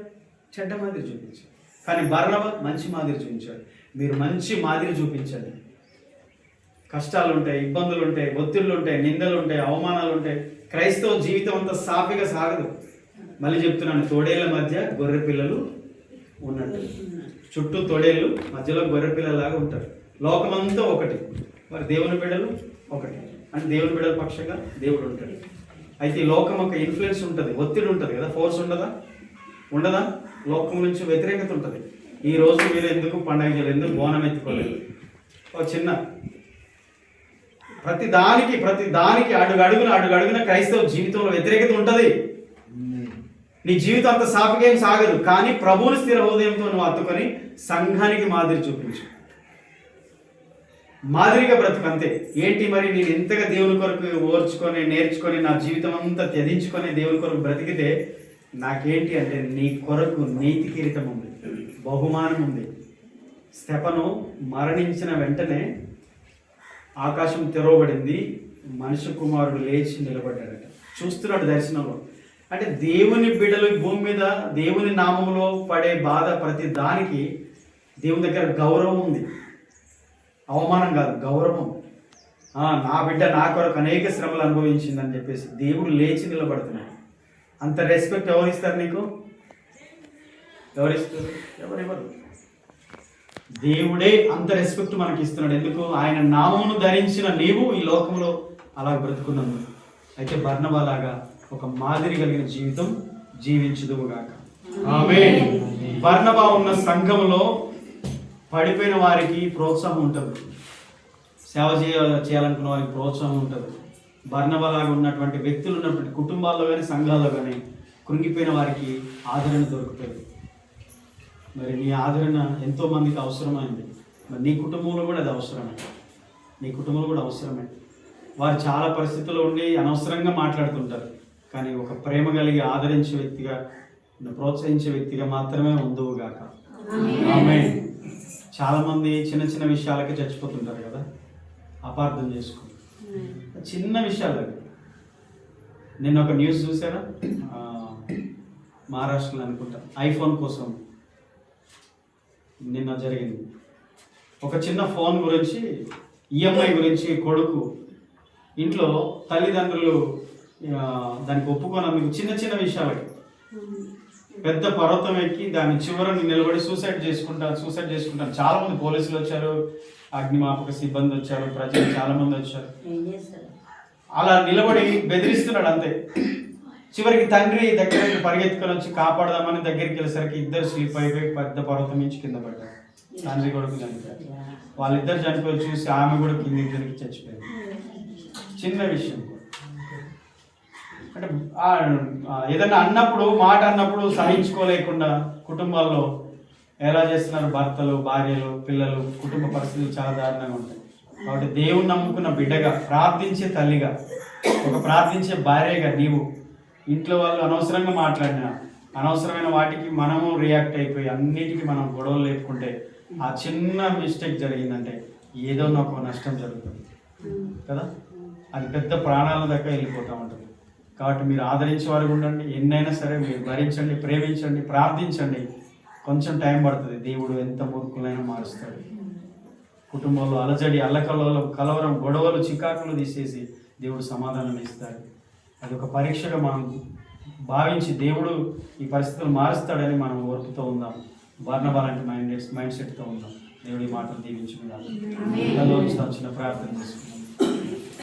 చెడ్డ మాదిరి చూపించారు. కానీ బర్నబా మంచి మాదిరి చూపించాడు. మీరు మంచి మాదిరి చూపించండి. కష్టాలు ఉంటాయి, ఇబ్బందులు ఉంటాయి, ఒత్తిళ్ళు ఉంటాయి, నిందలు ఉంటాయి, అవమానాలు ఉంటాయి. క్రైస్తవ జీవితం అంతా సాఫీగా సాగదు. మళ్ళీ చెప్తున్నాను, తోడేళ్ల మధ్య గొర్రె పిల్లలు ఉన్నట్టు. చుట్టూ తోడేళ్ళు, మధ్యలో గొర్రె పిల్లలాగా ఉంటారు. లోకమంతా ఒకటి, మరి దేవుని బిడ్డలు ఒకటి. అంటే దేవుని బిడ్డల పక్షంగా దేవుడు ఉంటాడు. అయితే ఈ లోకం ఒక ఇన్ఫ్లుయెన్స్ ఉంటుంది, ఒత్తిడి ఉంటుంది కదా, ఫోర్స్ ఉండదా? లోకం నుంచి వ్యతిరేకత ఉంటుంది. ఈ రోజు మీరు ఎందుకు పండగ చేయలేదు, ఎందుకు బోనం ఎత్తుకోలేదు? ఒక చిన్న ప్రతి దానికి అడుగడుగున క్రైస్తవ జీవితంలో వ్యతిరేకత ఉంటుంది. నీ జీవితం అంత సాఫీగా ఏం సాగదు, కానీ ప్రభువుని స్థిర హృదయంతో నువ్వు హత్తుకొని సంఘానికి మాదిరి చూపించు. మాదిరిగా బ్రతుకు అంతే. ఏంటి మరి నేను ఎంతగా దేవుని కొరకు ఓర్చుకొని నేర్చుకొని నా జీవితం అంతా త్యజించుకొని దేవుని కొరకు బ్రతికితే నాకేంటి అంటే నీ కొరకు నీతి కిరీటం ఉంది, బహుమానం ఉంది. స్తెఫను మరణించిన వెంటనే ఆకాశం తెరవబడింది, మనుష్య కుమారుడు లేచి నిలబడ్డాడట. చూస్తున్నాడు దర్శనంలో. అంటే దేవుని బిడ్డలు భూమి మీద దేవుని నామంలో పడే బాధ ప్రతి దానికి దేవుని దగ్గర గౌరవం ఉంది. అవమానం కాదు, గౌరవం. నా బిడ్డ నా కొరకు అనేక శ్రమలు అనుభవించిందని చెప్పేసి దేవుడు లేచి నిలబడుతున్నాడు. అంత రెస్పెక్ట్ ఎవరిస్తారు నీకు? ఎవరిస్తారు? ఎవరెవరు? దేవుడే అంత రెస్పెక్ట్ మనకి ఇస్తున్నాడు. ఎందుకు? ఆయన నామమును ధరించిన నీవు ఈ లోకంలో అలా బ్రతుకున్నాను. అయితే బర్నబాలాగా ఒక మాదిరి కలిగిన జీవితం జీవించుదువుగాక. ఆమేన్. బర్నబా ఉన్న సంఘంలో పడిపోయిన వారికి ప్రోత్సాహం ఉంటుంది, సేవ చేయాలనుకున్న వారికి ప్రోత్సాహం ఉంటుంది. బర్నబాలాగా ఉన్నటువంటి వ్యక్తులు ఉన్నటువంటి కుటుంబాల్లో కానీ సంఘాల్లో కానీ కృంగిపోయిన వారికి ఆదరణ దొరుకుతుంది. మరి నీ ఆదరణ ఎంతోమందికి అవసరమైంది. మరి నీ కుటుంబంలో కూడా అది అవసరమే. వారు చాలా పరిస్థితుల్లో ఉండి అనవసరంగా మాట్లాడుతుంటారు, కానీ ఒక ప్రేమ కలిగి ఆదరించే వ్యక్తిగా, ప్రోత్సహించే వ్యక్తిగా మాత్రమే ఉందువుగాక. ఆమేన్. చాలామంది చిన్న చిన్న విషయాలకే చచ్చిపోతుంటారు కదా, అపార్థం చేసుకుని. చిన్న విషయాలు అవి. నేను ఒక న్యూస్ చూసారా, మహారాష్ట్రలో అనుకుంటా, ఐఫోన్ కోసం నిన్న జరిగింది. ఒక చిన్న ఫోన్ గురించి, ఈఎంఐ గురించి కొడుకు ఇంట్లో తల్లిదండ్రులు దానికి ఒప్పుకోనందుకు చిన్న చిన్న విషయాలకి పెద్ద పర్వతం ఎక్కి దాని చివరని నిలబడి సూసైడ్ చేసుకుంటాను. చాలా మంది పోలీసులు వచ్చారు, అగ్నిమాపక సిబ్బంది వచ్చారు, ప్రజలు చాలా మంది వచ్చారు. అలా నిలబడి బెదిరిస్తున్నాడు అంతే. చివరికి తండ్రి దగ్గరికి పరిగెత్తుకొని వచ్చి కాపాడదామని దగ్గరికి వెళ్ళేసరికి ఇద్దరు స్లీప్ అయిపోయి పెద్ద పర్వతం నుంచి కింద పడ్డారు. తండ్రి కొడుకు చనిపోయారు. వాళ్ళిద్దరు చనిపోయి చూసి ఆమె కూడా కిందికి చచ్చిపోయింది. చిన్న విషయం. అంటే ఏదన్నా మాట అన్నప్పుడు సహించుకోలేకుండా కుటుంబాల్లో ఎలా చేస్తున్నారు భర్తలు, భార్యలు, పిల్లలు, కుటుంబ పరిస్థితులు చాలా దారుణంగా ఉంటాయి. కాబట్టి దేవుని నమ్ముకున్న బిడ్డగా, ప్రార్థించే తల్లిగా, ఒక ప్రార్థించే భార్యగా నీవు ఇంట్లో వాళ్ళు అనవసరంగా మాట్లాడినా, అనవసరమైన వాటికి మనము రియాక్ట్ అయిపోయి అన్నిటికీ మనం గొడవలు లేపుకుంటే ఆ చిన్న మిస్టేక్ జరిగిందంటే ఏదో నాకు నష్టం జరుగుతుంది కదా, అది పెద్ద ప్రాణాల దాకా వెళ్ళిపోతూ ఉంటుంది. కాబట్టి మీరు ఆదరించే వారు ఉండండి. ఎన్నైనా సరే మీరు భరించండి, ప్రేమించండి, ప్రార్థించండి. కొంచెం టైం పడుతుంది. దేవుడు ఎంత మూర్ఖులైనా మారుస్తాడు. కుటుంబంలో అలజడి, కలవరం, గొడవలు, చికాకులు తీసేసి దేవుడు సమాధానం ఇస్తాడు. అది ఒక పరీక్షగా మనం భావించి దేవుడు ఈ పరిస్థితులు మారుస్తాడని మనం ఓర్పుతో ఉందాం. బర్నబా లాంటి మైండ్ సెట్తో ఉందాం. దేవుడి మాటలు దీవించుకుందాం. చిన్న ప్రార్థన చేసుకుందాం.